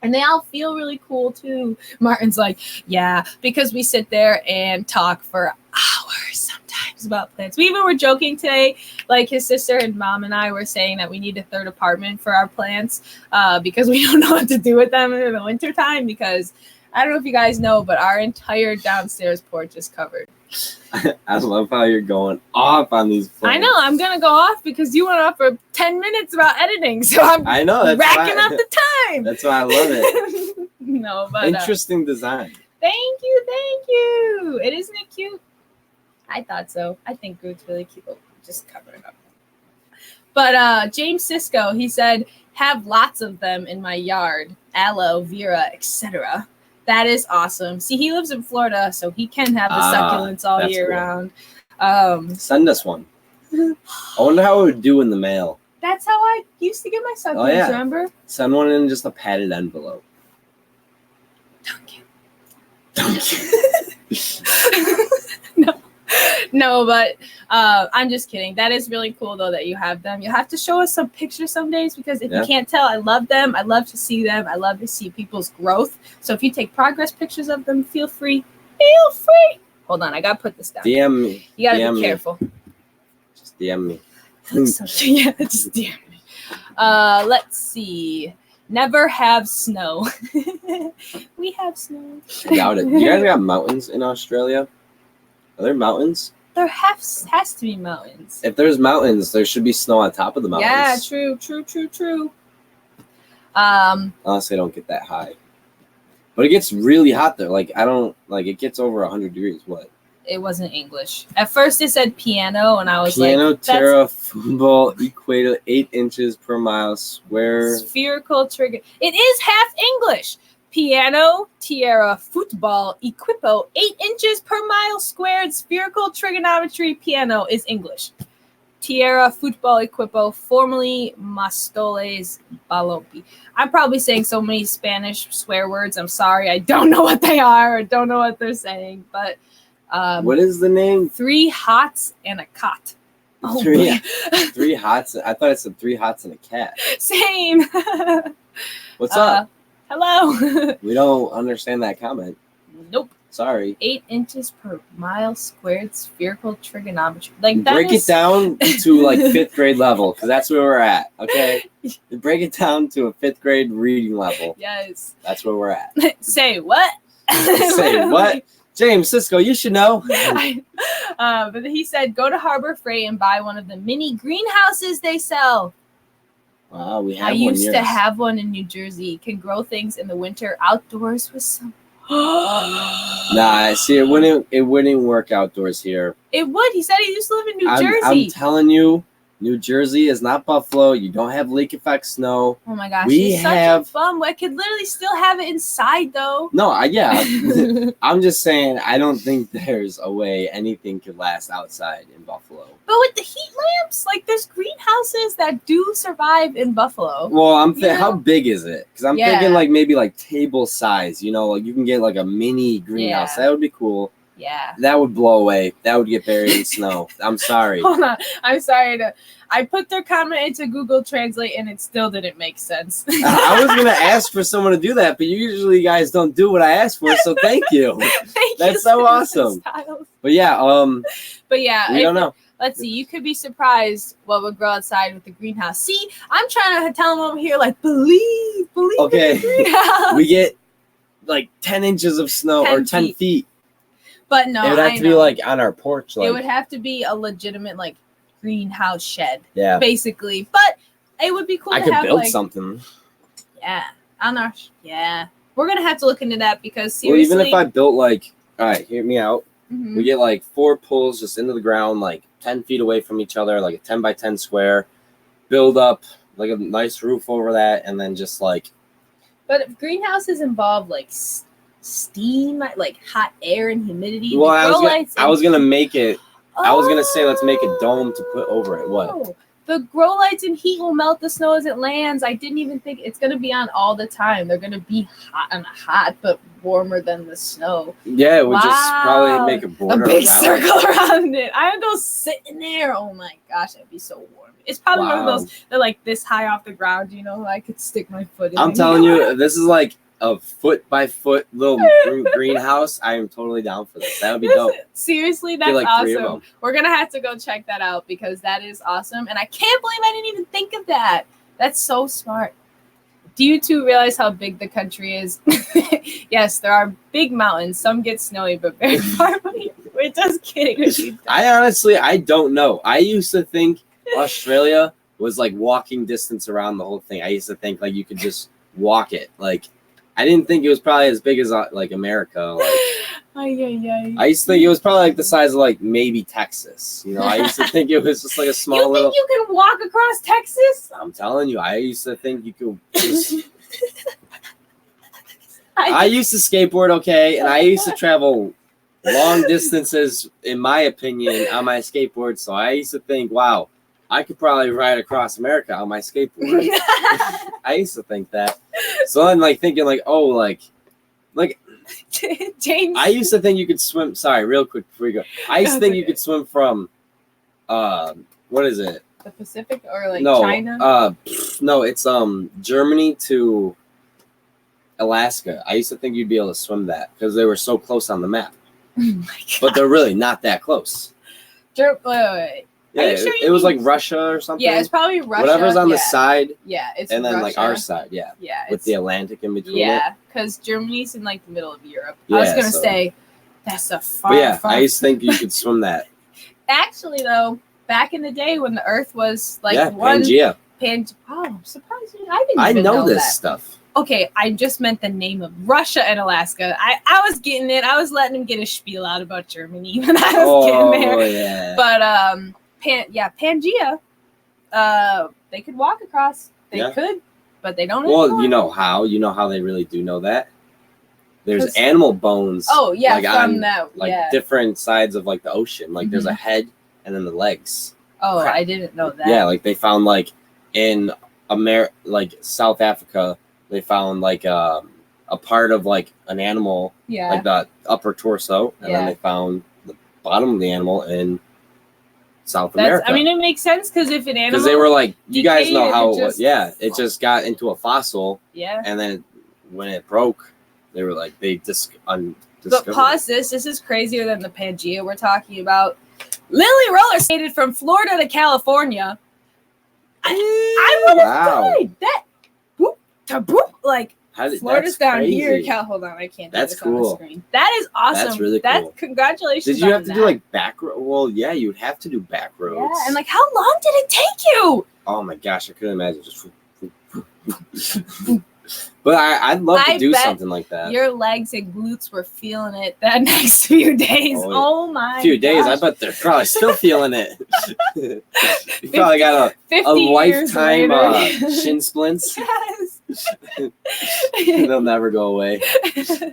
B: And they all feel really cool too. Martin's like, yeah, because we sit there and talk for hours sometimes about plants. We even were joking today, like his sister and mom and I were saying that we need a third apartment for our plants because we don't know what to do with them in the wintertime because I don't know if you guys know, but our entire downstairs porch is covered.
A: I love how you're going off on these plants.
B: I know. I'm going to go off because you went off for 10 minutes about editing. So I'm racking up the time.
A: That's why I love it.
B: No, but
A: interesting design.
B: Thank you. Isn't it cute? I thought so. I think Groot's really cute. Oh, just cover it up. But James Cisco, he said, have lots of them in my yard. Aloe, vera, etc. That is awesome. See, he lives in Florida, so he can have the succulents all year round.
A: Send us one. I wonder how it would do in the mail.
B: That's how I used to get my succulents, remember? Send
A: one in just a padded envelope.
B: Thank you. No, but I'm just kidding. That is really cool, though, that you have them. You have to show us some pictures some days because if you can't tell, I love them. I love to see them. I love to see people's growth. So if you take progress pictures of them, feel free. Hold on, I got to put this down.
A: DM me.
B: You got to be careful.
A: Just DM me.
B: Yeah, just DM me. Let's see. Never have snow. We have snow.
A: I doubt it. You guys got mountains in Australia? Are there mountains?
B: There has to be mountains.
A: If there's mountains, there should be snow on top of the mountains.
B: Yeah, true.
A: Unless they don't get that high. But it gets really hot there. It gets over 100 degrees. What?
B: It wasn't English. At first it said piano, and I was
A: piano, terra, football, equator, 8 inches per mile square.
B: Spherical trigger. It is half English. Piano, tierra, football, equipo, 8 inches per mile squared, spherical trigonometry, piano is English. Tierra, football, equipo, formerly Mastoles, balompi. I'm probably saying so many Spanish swear words. I'm sorry. I don't know what they are. I don't know what they're saying. But
A: what is the name?
B: 3 hots and a cot.
A: Oh, three hots. I thought it said 3 hots and a cat.
B: Same.
A: What's up?
B: Hello.
A: We don't understand that comment.
B: Nope.
A: Sorry.
B: 8 inches per mile squared, spherical trigonometry.
A: Break it down to 5th grade level, because that's where we're at. Okay. Break it down to a 5th grade reading level.
B: Yes.
A: That's where we're at.
B: Say what?
A: Say what? James Cisco, you should know.
B: But he said, go to Harbor Freight and buy one of the mini greenhouses they sell.
A: Wow, we have
B: I
A: one.
B: used to have one in New Jersey. Can grow things in the winter outdoors with some.
A: Nah, see, it wouldn't work outdoors here.
B: It would. He said he used to live in New Jersey.
A: I'm telling you, New Jersey is not Buffalo. You don't have lake effect snow.
B: Oh my gosh, he's such a bum. I could literally still have it inside though.
A: No, I'm just saying I don't think there's a way anything could last outside in Buffalo.
B: But with the heat lamps, there's greenhouses that do survive in Buffalo.
A: Well, I'm thinking, how big is it? Because I'm thinking maybe table size. You can get a mini greenhouse. That would be cool.
B: Yeah.
A: That would blow away. That would get buried in snow. I'm sorry.
B: Hold on. I'm sorry. I put their comment into Google Translate and it still didn't make sense.
A: I was going to ask for someone to do that, but usually you guys don't do what I asked for, so thank you.
B: Thank
A: That's
B: you,
A: so awesome.
B: Styles.
A: But yeah,
B: we
A: don't know.
B: Let's see. You could be surprised what would grow outside with the greenhouse. See, I'm trying to tell them over here, like, believe
A: Okay.
B: in the greenhouse.
A: We get like 10 inches of snow
B: 10
A: or 10 feet.
B: But no,
A: It would have to be like on our porch. Like,
B: it would have to be a legitimate like greenhouse shed,
A: yeah.
B: basically. But it would be cool
A: I
B: to
A: could
B: have
A: build
B: like
A: something.
B: yeah, on our yeah. We're gonna have to look into that because seriously,
A: Well, even if I built like, all right, hear me out.
B: Mhm.
A: We get like 4 poles just into the ground, like 10 feet away from each other, like a 10 by 10 square. Build up like a nice roof over that, and then just like.
B: But if greenhouses involve like steam, like hot air and humidity.
A: Well, I was gonna make it. I was gonna say let's make a dome to put over it. What?
B: Oh, the grow lights and heat will melt the snow as it lands. I didn't even think it's gonna be on all the time. They're gonna be hot, but warmer than the snow.
A: Yeah, it would just probably make a border.
B: A big
A: around
B: circle around it. I would go sit in there. Oh my gosh, it'd be so warm. It's probably one of those that like this high off the ground. You know, I could stick my foot in.
A: I'm telling you, this is like a foot by foot little greenhouse. I am totally down for this. That would be dope.
B: Seriously, that's
A: like
B: awesome. We're gonna have to go check that out because that is awesome, and I can't believe I didn't even think of that. That's so smart. Do you two realize how big the country is? Yes, there are big mountains. Some get snowy, but very far away. We're just kidding.
A: I don't know. I used to think Australia was like walking distance around the whole thing. I used to think like you could just walk it. Like I didn't think it was probably as big as like America. Like I used to think it was probably like the size of like maybe Texas. You know, I used to think it was just like a small little.
B: You can walk across Texas?
A: I'm telling you, I used to think you could. I used to skateboard, okay, and I used to travel long distances, in my opinion, on my skateboard. So I used to think, wow, I could probably ride across America on my skateboard. I used to think that. So I'm like thinking, like, oh, like
B: James.
A: I used to think you could swim. Sorry, real quick before we go. I used to think you could swim from, what is it?
B: The Pacific or like
A: no,
B: China?
A: No, it's Germany to Alaska. I used to think you'd be able to swim that because they were so close on the map.
B: Oh my God.
A: But they're really not that close.
B: Wait.
A: Yeah, it was like Russia or something.
B: Yeah, it's probably Russia.
A: Whatever's on the side.
B: Yeah, it's
A: and then
B: Russia.
A: like our side, yeah.
B: Yeah,
A: with the Atlantic in between.
B: Yeah, because Germany's in like the middle of Europe.
A: Yeah,
B: I was gonna say that's a far.
A: But yeah,
B: far.
A: I used to think you could swim that.
B: Actually, though, back in the day when the Earth was like
A: Pangea.
B: Oh, surprisingly, I didn't. Even
A: know this
B: that.
A: stuff.
B: Okay, I just meant the name of Russia and Alaska. I was getting it. I was letting him get a spiel out about Germany when I was getting there.
A: Yeah.
B: But Pangea, they could walk across. They could, but they don't.
A: Well, you know how they really do know that. There's animal bones.
B: Oh yeah,
A: like
B: from that.
A: Different sides of like the ocean. Like there's a head and then the legs.
B: Oh, I didn't know that.
A: Yeah, like they found like in like South Africa, they found like a part of like an animal, like the upper torso, and then they found the bottom of the animal in South America.
B: I mean, it makes sense because if an animal,
A: because they were like, you guys know how it just got into a fossil, and then when it broke, they were like
B: But pause this. This is crazier than the Pangea we're talking about. Lily roller skated from Florida to California. I would have died. That boop to boop like Florida's down here. Hold on, I can't do this on the screen. That is awesome.
A: That's really cool.
B: Congratulations.
A: Did you have to do like back roads? Well, yeah, you would have to do back roads.
B: Yeah, and like how long did it take you?
A: Oh my gosh, I couldn't imagine just. But I'd love to do something like that.
B: Your legs and glutes were feeling it that next few days. Oh my!
A: Few days, I bet they're probably still feeling it. You probably got a lifetime shin splints.
B: Yes.
A: They'll never go away.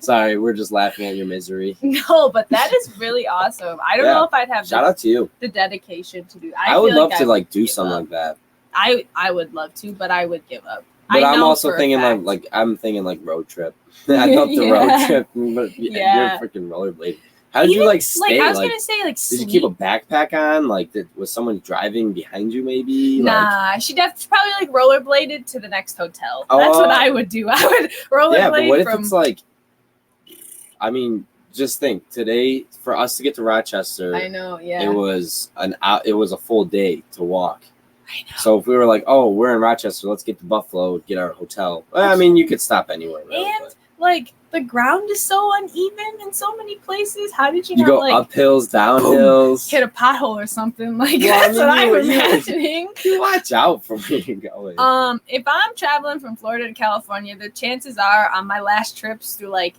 A: Sorry, we're just laughing at your misery.
B: No, but that is really awesome. I don't know if I'd have
A: shout out to you.
B: The dedication to do.
A: I would love to like do something like that.
B: I would love to, but I would give up.
A: But I'm also thinking like road trip. I'd love to road trip, but you're freaking rollerblade. How did you like stay?
B: I was gonna say like.
A: Did you keep a backpack on? Like, was someone driving behind you? Maybe.
B: Nah, she probably like rollerbladed to the next hotel. That's what I would do. I would rollerblade.
A: Yeah, but what if it's like? I mean, just think today for us to get to Rochester.
B: I know. Yeah.
A: It was a full day to walk.
B: I know.
A: So if we were like, oh, we're in Rochester, let's get to Buffalo, get our hotel. I mean, you could stop anywhere. Really,
B: and like the ground is so uneven in so many places. How did you
A: you
B: not
A: go
B: like
A: up hills, down hills.
B: hit a pothole or something? Like
A: Well,
B: that's what I'm
A: you-
B: imagining.
A: You watch out for where you're going.
B: If I'm traveling from Florida to California, the chances are on my last trips through like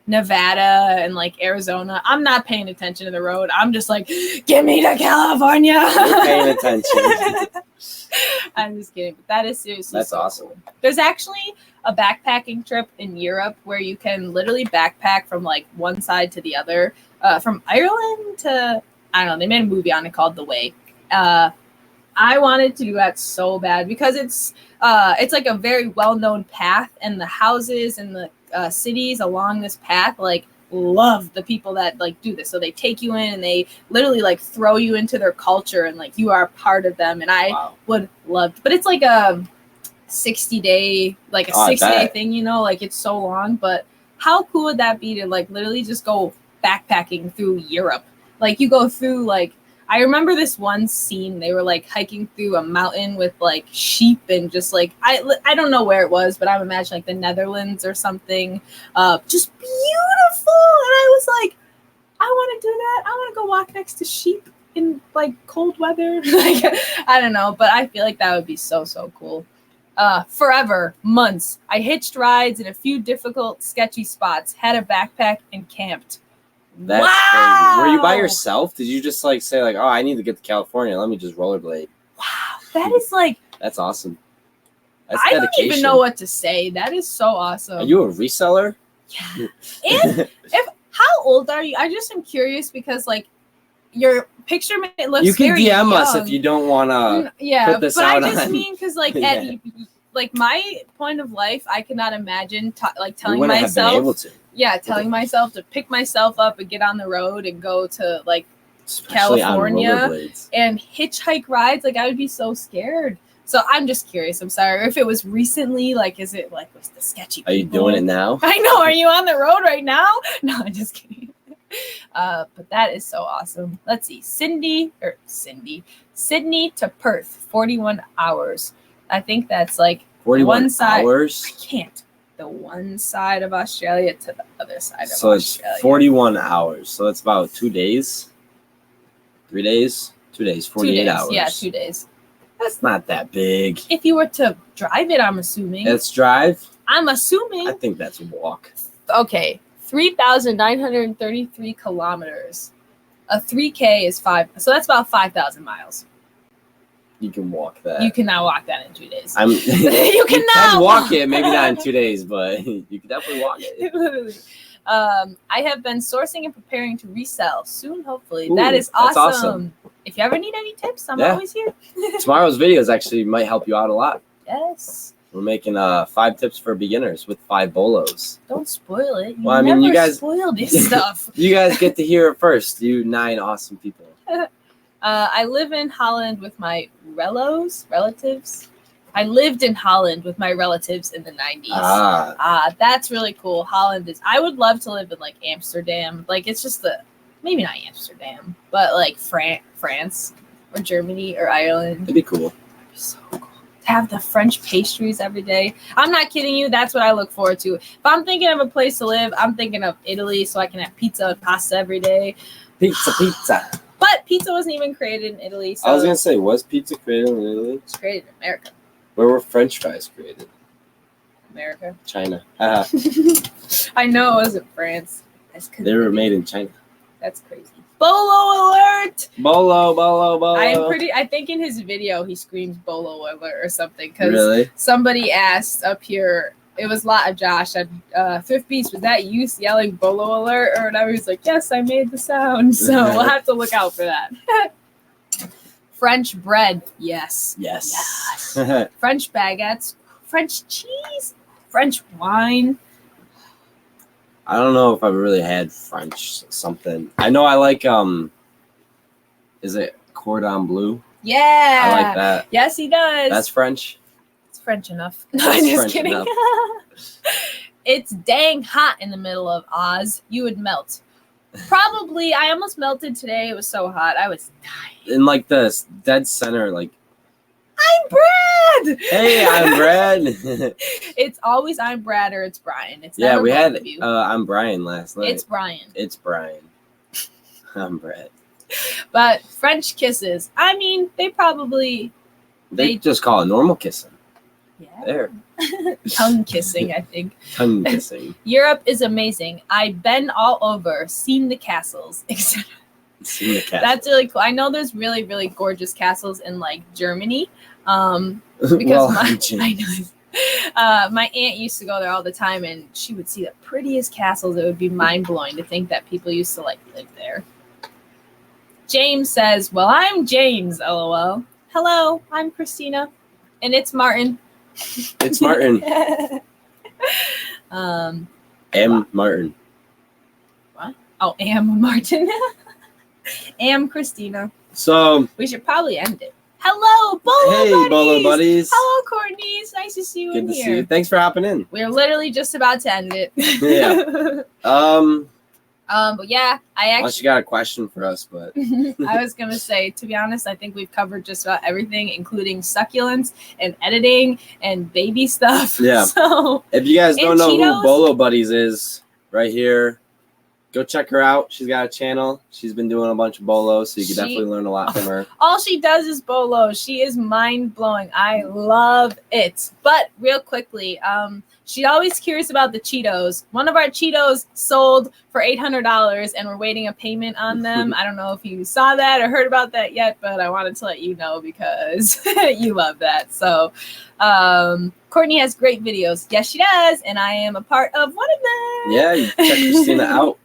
B: Nevada and like Arizona, I'm not paying attention to the road. I'm just like, get me to California.
A: You're paying attention.
B: I'm just kidding, but that is seriously
A: That's
B: so
A: awesome.
B: cool. There's actually a backpacking trip in Europe where you can literally backpack from like one side to the other, from Ireland to, I don't know, they made a movie on it called The Way. I wanted to do that so bad because it's like a very well-known path, and the houses and the cities along this path like love the people that like do this. So they take you in and they literally like throw you into their culture and like you are a part of them. And I would love, but it's like a 60-day, like a 6-day thing, you know, like it's so long. But how cool would that be to like literally just go backpacking through Europe? Like you go through like, I remember this one scene, they were like hiking through a mountain with like sheep and just like, I don't know where it was, but I'm imagining like the Netherlands or something. Just beautiful. And I was like, I want to do that. I want to go walk next to sheep in like cold weather. Like, I don't know, but I feel like that would be so, so cool. Forever, months. I hitched rides in a few difficult, sketchy spots, had a backpack and camped.
A: That's crazy. Were you by yourself? Did you just like say like, oh, I need to get to California, let me just rollerblade?
B: Wow, that is like,
A: that's awesome. That's
B: I
A: dedication.
B: don't even know what to say. That is so awesome.
A: Are you a reseller?
B: Yeah. And how old are you? I just am curious because like your picture looks.
A: You can
B: very
A: DM us
B: young.
A: if you don't want to.
B: Yeah,
A: put this
B: but
A: out
B: I just
A: on.
B: mean because like at like my point of life, I cannot imagine like telling
A: we
B: myself.
A: Have been able to.
B: Yeah, telling myself to pick myself up and get on the road and go to like
A: especially
B: California and hitchhike rides. Like I would be so scared. So I'm just curious. I'm sorry if it was recently. Like, is it like was the sketchy?
A: Are you doing it now?
B: I know. Are you on the road right now? No, I'm just kidding. But that is so awesome. Let's see. Sydney to Perth, 41 hours. I think that's like
A: 41
B: one side.
A: hours.
B: I can't. The one side of Australia to the other side of
A: so
B: Australia.
A: It's 41 hours. So it's about 2 days. 3 days? 2 days, 48 hours.
B: Yeah, 2 days.
A: That's not that big.
B: If you were to drive it, I'm assuming.
A: Let's drive?
B: I'm assuming.
A: I think that's a walk.
B: Okay. 3,933 kilometers. A 3K is 5. So that's about 5,000 miles.
A: You can walk that.
B: You cannot walk that in 2 days.
A: You
B: can
A: walk it, maybe not in 2 days, but you can definitely walk it.
B: Literally. I have been sourcing and preparing to resell soon, hopefully.
A: Ooh,
B: that is awesome.
A: That's awesome.
B: If you ever need any tips, I'm always here.
A: Tomorrow's videos actually might help you out a lot.
B: Yes.
A: We're making 5 tips for beginners with 5 bolos.
B: Don't spoil it.
A: Well, I mean, you guys
B: spoil this stuff.
A: You guys get to hear it first. You 9 awesome people.
B: I live in Holland with my relatives. I lived in Holland with my relatives in the 90s. That's really cool. Holland is. I would love to live in like Amsterdam. Like it's just maybe not Amsterdam, but like France or Germany or Ireland.
A: It'd be cool.
B: That'd be so cool. To have the French pastries every day. I'm not kidding you. That's what I look forward to. If I'm thinking of a place to live, I'm thinking of Italy so I can have pizza and pasta every day.
A: Pizza.
B: But pizza wasn't even created in Italy. So
A: I was going to say, was pizza created in Italy?
B: It was created in America.
A: Where were French fries created?
B: America.
A: China.
B: I know it wasn't France.
A: They were made in China.
B: That's crazy. Bolo alert!
A: Bolo.
B: I think in his video he screams Bolo alert or something. Because
A: really?
B: Somebody asked up here, it was Josh at Fifth Beast, was that you yelling Bolo alert or whatever? He's like, yes, I made the sound. So we'll have to look out for that. French bread. Yes. French baguettes. French cheese. French wine.
A: I don't know if I've really had French something. I know I like is it cordon bleu?
B: Yeah.
A: I like that.
B: Yes, he does.
A: That's French.
B: It's French enough. No, I'm just kidding. It's dang hot in the middle of Oz. You would melt. Probably. I almost melted today. It was so hot. I was dying.
A: In like the dead center, like,
B: I'm Brad.
A: hey, I'm Brad.
B: It's always I'm Brad or it's Brian. It's
A: Yeah,
B: never
A: we
B: both
A: had
B: of you.
A: I'm Brian last night.
B: It's Brian.
A: It's Brian. I'm Brad.
B: But French kisses. I mean, they probably
A: They just call it normal kissing.
B: yeah.
A: There.
B: Tongue kissing, I think.
A: Tongue kissing.
B: Europe is amazing. I've been all over, seen the castles, etc.
A: Seen the cat.
B: That's really cool. I know there's really, really gorgeous castles in like Germany. Because
A: Well,
B: I know. My aunt used to go there all the time, and she would see the prettiest castles. It would be mind blowing to think that people used to like live there. James says, "Well, I'm James. LOL. Hello, I'm Kristina, and it's Martin.
A: It's Martin. M. Martin.
B: What? Oh, am Martin. Am Kristina.
A: So,
B: We should probably end it. Hello, Bolo
A: hey,
B: buddies.
A: Bolo buddies.
B: Hello, Courtney. It's nice to see you
A: Good
B: in
A: to
B: here.
A: see you. Thanks for hopping in.
B: We're literally just about to end it.
A: Yeah.
B: But yeah, I
A: Unless
B: actually
A: you got a question for us, but
B: I was gonna say, to be honest, I think we've covered just about everything, including succulents and editing and baby stuff.
A: Yeah.
B: So
A: if you guys don't
B: And
A: know
B: Cheetos?
A: who Bolo Buddies is, right here, go check her out. She's got a channel. She's been doing a bunch of bolos, so you can
B: She-
A: definitely learn a lot from her.
B: all she does is bolo. She is mind blowing. I love it. But real quickly, she's always curious about the Cheetos. One of our Cheetos sold for $800, and we're waiting a payment on them. I don't know if you saw that or heard about that yet, but I wanted to let you know because you love that. So, Courtney has great videos. Yes, she does, and I am a part of one of them.
A: Yeah, you check Kristina out.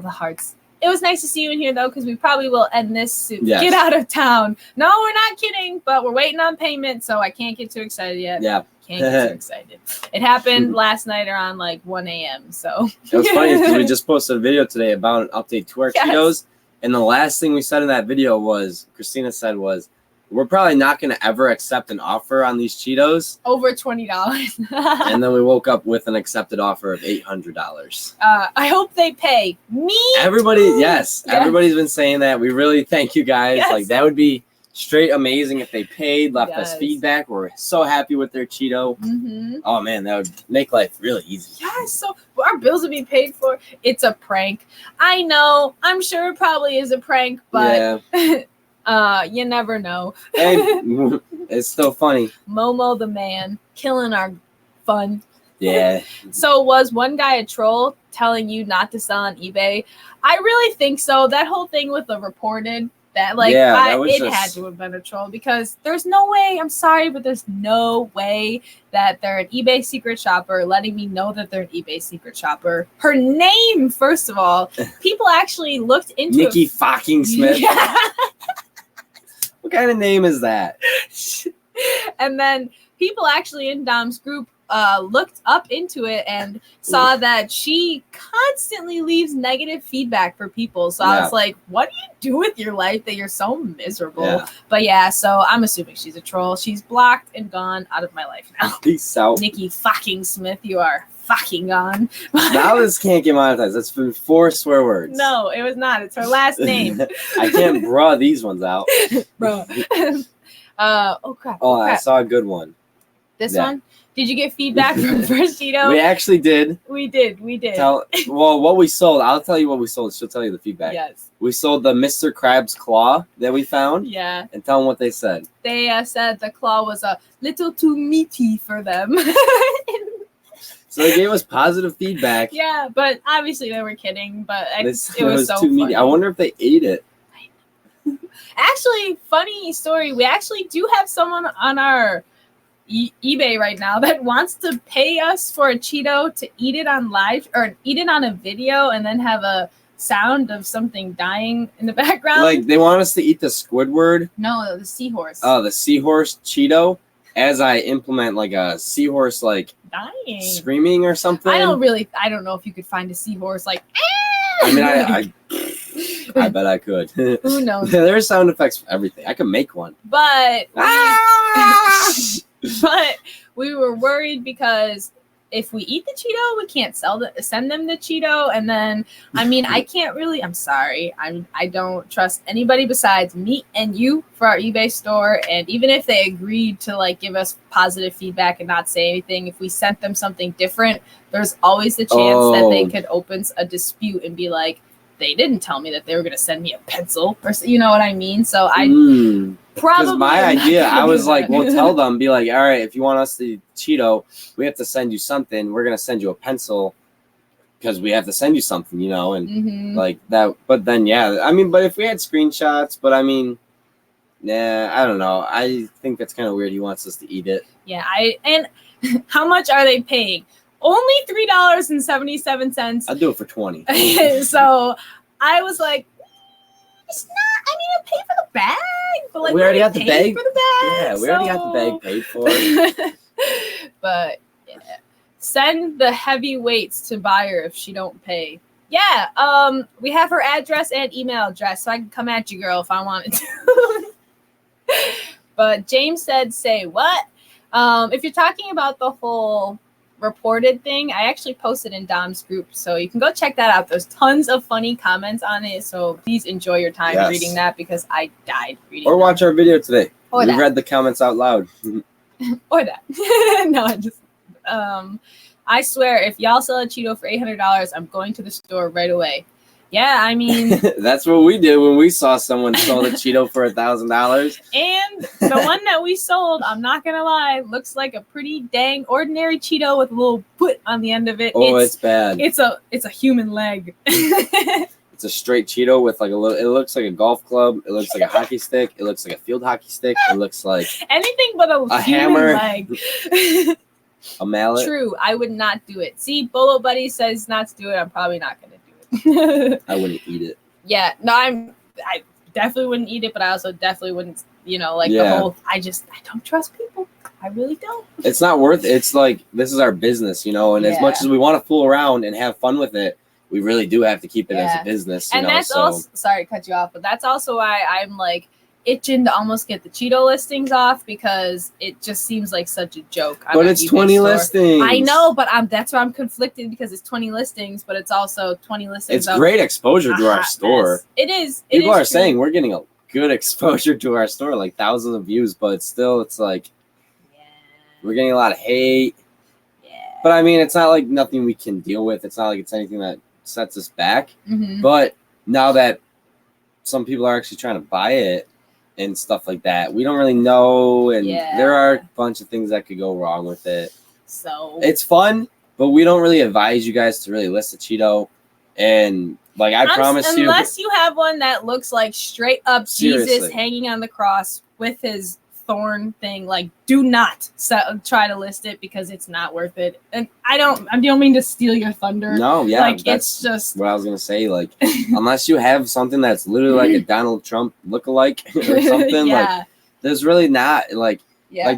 B: The hearts. It was nice to see you in here though, because we probably will end this soon.
A: Yes.
B: Get out of town. No, we're not kidding, but we're waiting on payment, so I can't get too excited yet.
A: Yeah.
B: Can't get too excited. It happened last night around like 1 a.m. So
A: It was funny because we just posted a video today about an update to our
B: Yes.
A: Cheetos, and the last thing we said in that video was, Kristina said was, we're probably not going to ever accept an offer on these Cheetos.
B: over $20.
A: And then we woke up with an accepted offer of $800.
B: I hope they pay me.
A: Everybody, yes,
B: Yeah.
A: everybody's been saying that. We really thank you guys.
B: Yes.
A: Like, that would be straight amazing if they paid, left us
B: Yes.
A: feedback. We're so happy with their Cheeto.
B: Mm-hmm.
A: Oh man, that would make life really easy.
B: Yes, so our bills will be paid for. It's a prank. I know. I'm sure it probably is a prank, but
A: Yeah.
B: you never know.
A: Hey, it's still funny.
B: Momo the man killing our fun.
A: Yeah.
B: So was one guy a troll telling you not to sell on eBay? I really think so. That whole thing with the reported that
A: Yeah, that was
B: it
A: just-
B: had to have been a troll because there's no way. I'm sorry, but there's no way that they're an eBay secret shopper letting me know that they're an eBay secret shopper. Her name, first of all, people actually looked into
A: Nikki
B: it.
A: fucking Smith.
B: Yeah.
A: What kind of name is that?
B: And then people actually in Dom's group looked up into it and saw that she constantly leaves negative feedback for people. So I
A: Yeah.
B: was like, what do you do with your life that you're so miserable?
A: Yeah.
B: But yeah, so I'm assuming she's a troll. She's blocked and gone out of my life now.
A: Peace out.
B: Nikki fucking Smith, you are fucking gone.
A: Now this can't get monetized. That's been 4 swear words.
B: No, it was not. It's her last name.
A: I can't bruh these ones out.
B: Bro. Oh crap.
A: Oh, I
B: crap.
A: saw a good one.
B: This
A: yeah.
B: one? Did you get feedback from First Cheeto?
A: We actually did.
B: We did.
A: Well, what we sold, I'll tell you what we sold. She'll tell you the feedback.
B: Yes.
A: We sold the Mr. Krabs claw that we found,
B: Yeah.
A: and tell them what they said.
B: They said the claw was a little too meaty for them.
A: So they gave us positive feedback.
B: Yeah, but obviously they were kidding. But it
A: It
B: was so
A: too
B: funny.
A: meaty. I wonder if they ate it.
B: Actually, funny story. We actually do have someone on our eBay right now that wants to pay us for a Cheeto to eat it on live or eat it on a video and then have a sound of something dying in the background.
A: Like, they want us to eat the Squidward.
B: No, the seahorse.
A: Oh, the seahorse Cheeto. As I implement like a seahorse like
B: dying.
A: screaming or something.
B: I don't know if you could find a seahorse like.
A: I mean, I bet I could.
B: Who knows?
A: There's sound effects for everything. I could make one.
B: But
A: Ah!
B: but we were worried because if we eat the Cheeto, we can't send them the Cheeto. And then, I mean, I can't really, I'm sorry. I don't trust anybody besides me and you for our eBay store. And even if they agreed to like give us positive feedback and not say anything, if we sent them something different, there's always the chance that they could open a dispute and be like, they didn't tell me that they were going to send me a pencil, or you know what I mean? So I probably
A: my idea, I was like, we'll tell them, be like, all right, if you want us to Cheeto, we have to send you something. We're going to send you a pencil because we have to send you something, you know, and like that. But then, yeah, I mean, but if we had screenshots, but I mean, nah, I don't know. I think that's kind of weird. He wants us to eat it.
B: Yeah, and how much are they paying? Only $3.77.
A: I'd do it for 20.
B: So I was like, it's not. I mean, I pay for the bag, but like
A: we already got the bag
B: for the bag.
A: Yeah, we already got the bag paid for.
B: But yeah, send the heavy weights to buyer if she don't pay. Yeah, we have her address and email address, so I can come at you, girl, if I wanted to. But James said, "Say what?" If you're talking about the whole reported thing, I actually posted in Dom's group, so you can go check that out. There's tons of funny comments on it, so please enjoy your time reading that, because I died reading
A: or watch our video today.
B: Or
A: we read the comments out loud.
B: Or that. No, I just I swear, if y'all sell a Cheeto for $800, I'm going to the store right away. Yeah, I mean,
A: that's what we did when we saw someone sell a Cheeto for $1,000.
B: And the one that we sold, I'm not gonna lie, looks like a pretty dang ordinary Cheeto with a little put on the end of it.
A: Oh, it's bad.
B: It's a human leg.
A: It's a straight Cheeto with like a little. It looks like a golf club. It looks like a hockey stick. It looks like a field hockey stick. It looks like
B: anything but a human
A: hammer,
B: leg.
A: A mallet.
B: True, I would not do it. See, Bolo Buddy says not to do it. I'm probably not gonna do it.
A: I wouldn't eat it.
B: Yeah, no, I definitely wouldn't eat it, but I also definitely wouldn't, the whole, I don't trust people. I really don't. It's
A: not worth it. It's like, this is our business, and as much as we want to fool around and have fun with it, we really do have to keep it as a business.
B: And that's also, sorry to cut you off, but that's also why I'm like itching to almost get the Cheeto listings off, because it just seems like such a joke.
A: But it's 20 listings.
B: I know, but that's why I'm conflicted, because it's 20 listings, but it's also 20 listings.
A: It's great exposure to our store.
B: Mess. It is.
A: People are saying we're getting a good exposure to our store, like thousands of views, but it's like we're getting a lot of hate.
B: Yeah.
A: But I mean, it's not like nothing we can deal with. It's not like it's anything that sets us back.
B: Mm-hmm.
A: But now that some people are actually trying to buy it and stuff like that, we don't really know, and there are a bunch of things that could go wrong with it.
B: So
A: it's fun, but we don't really advise you guys to really list a Cheeto. And like I promise you,
B: unless you have one that looks like straight up Jesus hanging on the cross with his thorn thing, like do not try to list it, because it's not worth it. And I don't mean to steal your thunder.
A: No, yeah,
B: like it's just
A: what I was gonna say. Like, unless you have something that's literally like a Donald Trump lookalike or something, like there's really not like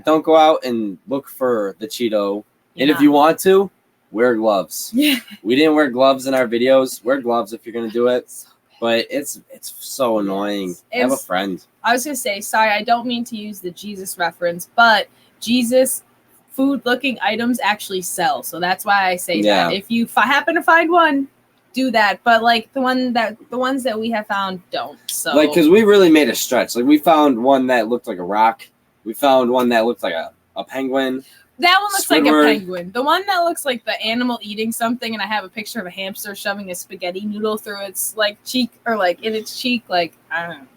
A: don't go out and look for the Cheeto. And if you want to, wear gloves.
B: Yeah,
A: we didn't wear gloves in our videos. Wear gloves if you're gonna do it. But it's so annoying. Have a friend.
B: I was going to say, sorry, I don't mean to use the Jesus reference, but Jesus food-looking items actually sell. So that's why I say that. If you happen to find one, do that. But like the ones that we have found don't. So
A: like, because we really made a stretch. Like we found one that looked like a rock. We found one that looked like a penguin.
B: That one looks like a penguin. The one that looks like the animal eating something, and I have a picture of a hamster shoving a spaghetti noodle through its like cheek, or like in its cheek, like I don't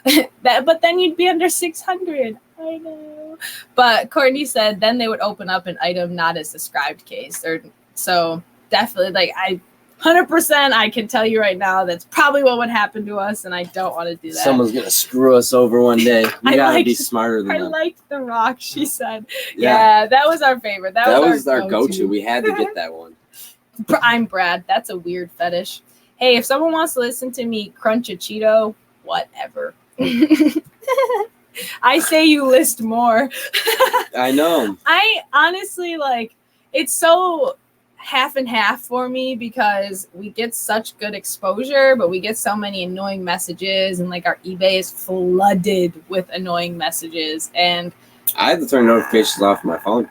B: know. But then you'd be under 600. I know. But Courtney said then they would open up an item not as described case, or so definitely like 100%, I can tell you right now that's probably what would happen to us, and I don't want to do that.
A: Someone's gonna screw us over one day. We gotta be smarter than that.
B: I liked the rock, she said. Yeah, that was our favorite. That was our go-to.
A: We had to get that one.
B: I'm Brad. That's a weird fetish. Hey, if someone wants to listen to me crunch a Cheeto, whatever. I say you list more.
A: I know.
B: I honestly it's so half and half for me, because we get such good exposure, but we get so many annoying messages, and like our eBay is flooded with annoying messages, and
A: I had to turn notifications off my phone.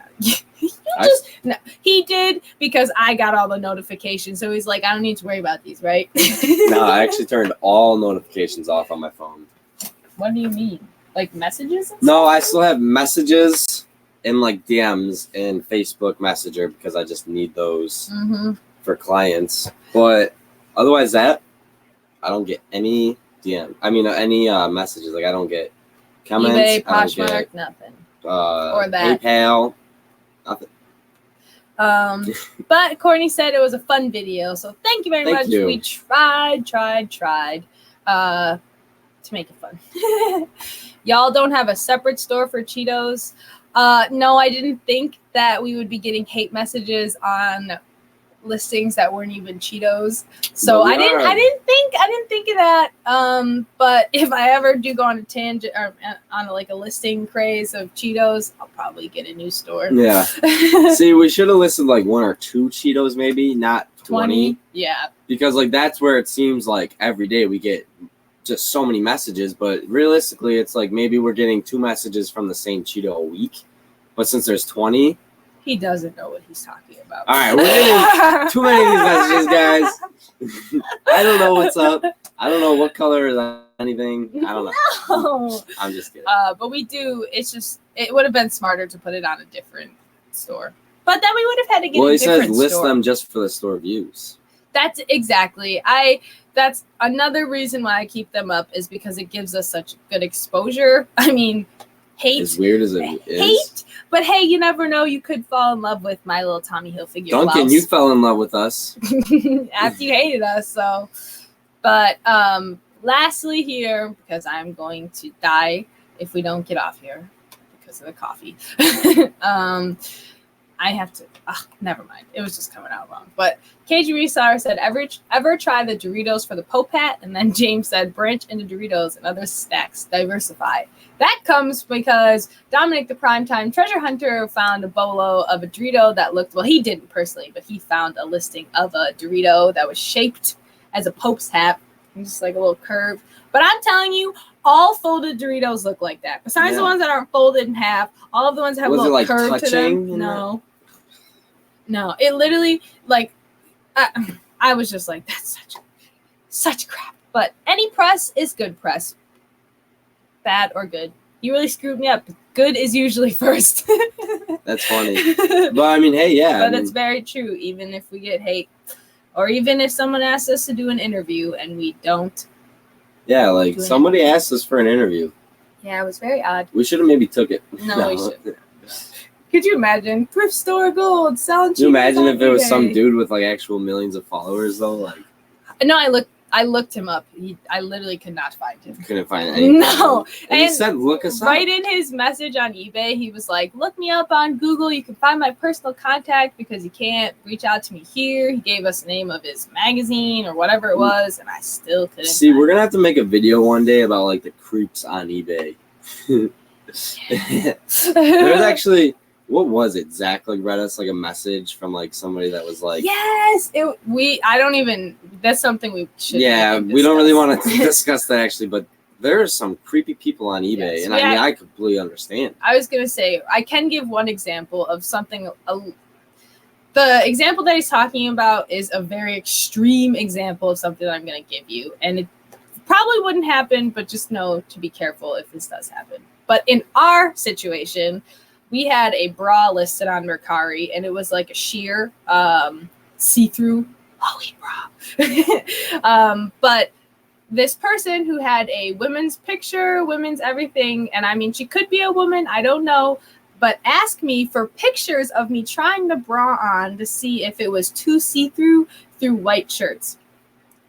B: No, he did because I got all the notifications. So he's like, I don't need to worry about these, right?
A: No, I actually turned all notifications off on my phone.
B: What do you mean? Like messages? And
A: No,
B: stuff?
A: I still have messages and like DMs and Facebook Messenger because I just need those for clients. But otherwise, that I don't get any DM. I mean, any messages. Like I don't get comments.
B: eBay,
A: I don't
B: Poshmark,
A: get,
B: nothing.
A: or
B: that.
A: PayPal. Nothing.
B: But Courtney said it was a fun video, so thank you very much.
A: You.
B: We tried to make it fun. Y'all don't have a separate store for Cheetos? No, I didn't think that we would be getting hate messages on listings that weren't even Cheetos. So I didn't think of that. But if I ever do go on a tangent or on a listing craze of Cheetos, I'll probably get a new store.
A: Yeah. See, we should have listed like 1 or 2 Cheetos, maybe not 20.
B: Yeah.
A: Because like that's where it seems like every day we get just so many messages, but realistically, it's like maybe we're getting 2 messages from the same Cheeto a week. But since there's 20.
B: He doesn't know what he's talking about.
A: All right, we're getting too many of these messages, guys. I don't know what's up. I don't know what color is anything. I don't know.
B: No.
A: I'm just kidding.
B: But we do. It's just it would have been smarter to put it on a different store. But then we would have had to get a different store. Well, he says
A: list them just for the store views.
B: That's exactly. That's another reason why I keep them up is because it gives us such good exposure. I mean, hate.
A: As weird as it is.
B: Hate. But hey, you never know. You could fall in love with my little Tommy Hilfiger.
A: Duncan,
B: blouse.
A: You fell in love with us.
B: After you hated us, so. But lastly here, because I'm going to die if we don't get off here because of the coffee. I have to. Never mind. It was just coming out wrong. But KG Resar said, ever try the Doritos for the Pope hat? And then James said, branch into Doritos and other snacks. Diversify. That comes because Dominic, the primetime treasure hunter, found a bolo of a Dorito that looked, well, he didn't personally, but he found a listing of a Dorito that was shaped as a Pope's hat. Just like a little curve. But I'm telling you, all folded Doritos look like that. Besides the ones that aren't folded in half, all of the ones that have a little curve to them. No, it literally, like, I was just like, that's such crap. But any press is good press. Bad or good. You really screwed me up. Good is usually first.
A: That's funny. But I mean, hey, yeah.
B: But it's very true, even if we get hate. Or even if someone asks us to do an interview and we don't.
A: Yeah, like somebody asked us for an interview.
B: Yeah, it was very odd.
A: We should have maybe took it.
B: No, we should. Could you imagine? Thrift store gold, sound cheap.
A: Could you imagine if it was some dude with like actual millions of followers though? Like,
B: no, I looked him up. I literally could not find him.
A: Couldn't find anything.
B: No.
A: And he said, look us up.
B: Right in his message on eBay, he was like, look me up on Google. You can find my personal contact because you can't reach out to me here. He gave us the name of his magazine or whatever it was, and I still couldn't.
A: See, we're going to have to make a video one day about like the creeps on eBay. There's actually... What was it? Zach like read us like a message from like somebody that was like,
B: yes, I don't even, that's something we should.
A: Yeah, we don't really want to discuss that actually, but there are some creepy people on eBay, yes, and I mean, I completely understand.
B: I was going to say, I can give one example of something. The example that he's talking about is a very extreme example of something that I'm going to give you, and it probably wouldn't happen, but just know to be careful if this does happen. But in our situation, we had a bra listed on Mercari, and it was like a sheer, see-through Chloe bra. But this person who had a women's picture, women's everything, and I mean, she could be a woman, I don't know, but asked me for pictures of me trying the bra on to see if it was too see-through through white shirts.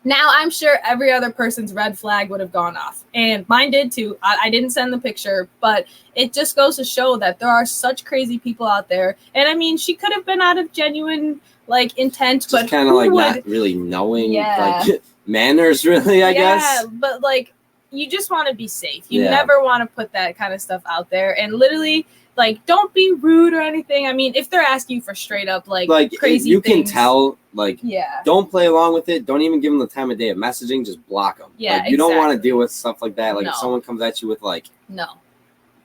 B: Now, I'm sure every other person's red flag would have gone off, and mine did too. I didn't send the picture, but it just goes to show that there are such crazy people out there. And I mean, she could have been out of genuine like intent, just but kind of like not
A: really knowing like manners, really. I guess.
B: Yeah, but like you just want to be safe. You never want to put that kind of stuff out there, and literally. Like, don't be rude or anything. I mean, if they're asking you for straight up, like crazy
A: you
B: things.
A: can tell, like, don't play along with it. Don't even give them the time of day of messaging. Just block them.
B: Yeah,
A: like, you don't want to deal with stuff like that. Like, if someone comes at you with, like,
B: no.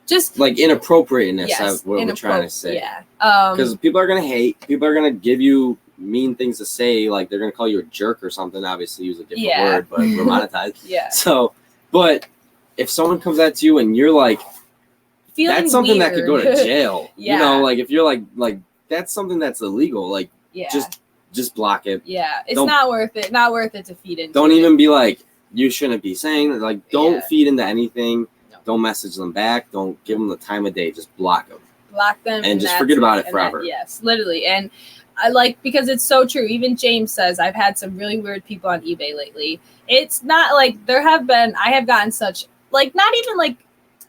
B: just
A: like inappropriateness.
B: yes,
A: That's what we're trying to say.
B: Yeah.
A: Because people are gonna hate. People are gonna give you mean things to say. Like they're gonna call you a jerk or something. Obviously, use a different word, but we're monetized.
B: Yeah.
A: So, but if someone comes at you and you're like,
B: feeling
A: that's something
B: weird.
A: that could go to jail.
B: Yeah.
A: You know, like if you're like that's something that's illegal. Like
B: Yeah.
A: just block it.
B: Yeah. It's not worth it. Not worth it to feed into.
A: Don't
B: it.
A: even be like, you shouldn't be saying, like, don't
B: Yeah.
A: feed into anything.
B: No.
A: Don't message them back. Don't give them the time of day. Just block them.
B: Block them
A: And just forget about it forever.
B: Yes, literally. And I like, because it's so true. Even James says, I've had some really weird people on eBay lately. It's not like I have gotten such, like, not even like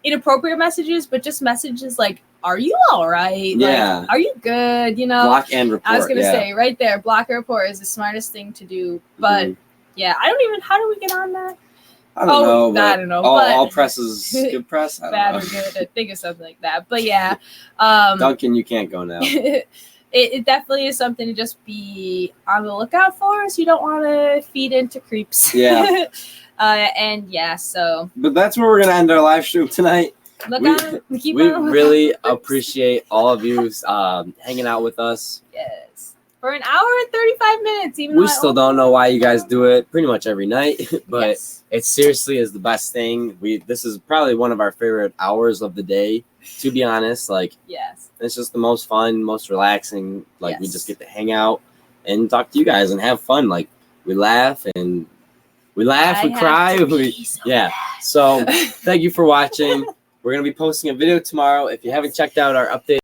B: inappropriate messages, but just messages like, are you all right?
A: Yeah.
B: Like, are you good? You know?
A: Block and report.
B: I was going to say right there, block and report is the smartest thing to do. But yeah, how do we get on that?
A: I don't know.
B: I don't know.
A: All press is good press. I
B: bad
A: don't know.
B: or good. I think it's something like that. But yeah.
A: Duncan, you can't go now.
B: It definitely is something to just be on the lookout for, so you don't want to feed into creeps.
A: Yeah.
B: And yeah, so.
A: But that's where we're going to end our live stream tonight.
B: We
A: really appreciate all of you hanging out with us.
B: Yes. For an hour and 35 minutes. Even
A: We still don't know why you guys do it pretty much every night, but
B: yes.
A: it seriously is the best thing. This is probably one of our favorite hours of the day, to be honest. Like,
B: yes,
A: it's just the most fun, most relaxing. Like,
B: yes.
A: we just get to hang out and talk to you guys and have fun. Like, we laugh, we cry. Yeah. So thank you for watching. We're going to be posting a video tomorrow. If you haven't checked out our update,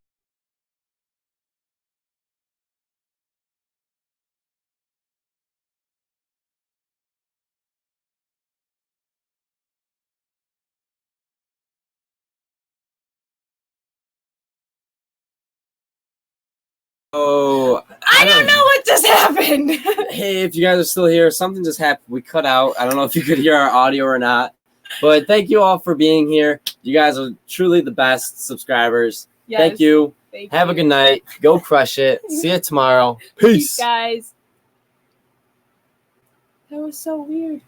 B: I don't know what just happened.
A: Hey, if you guys are still here, something just happened. We cut out. I don't know if you could hear our audio or not. But thank you all for being here. You guys are truly the best subscribers.
B: Yes,
A: thank you.
B: Have
A: a good night. Go crush it. See you tomorrow. Peace.
B: Guys. That was so weird.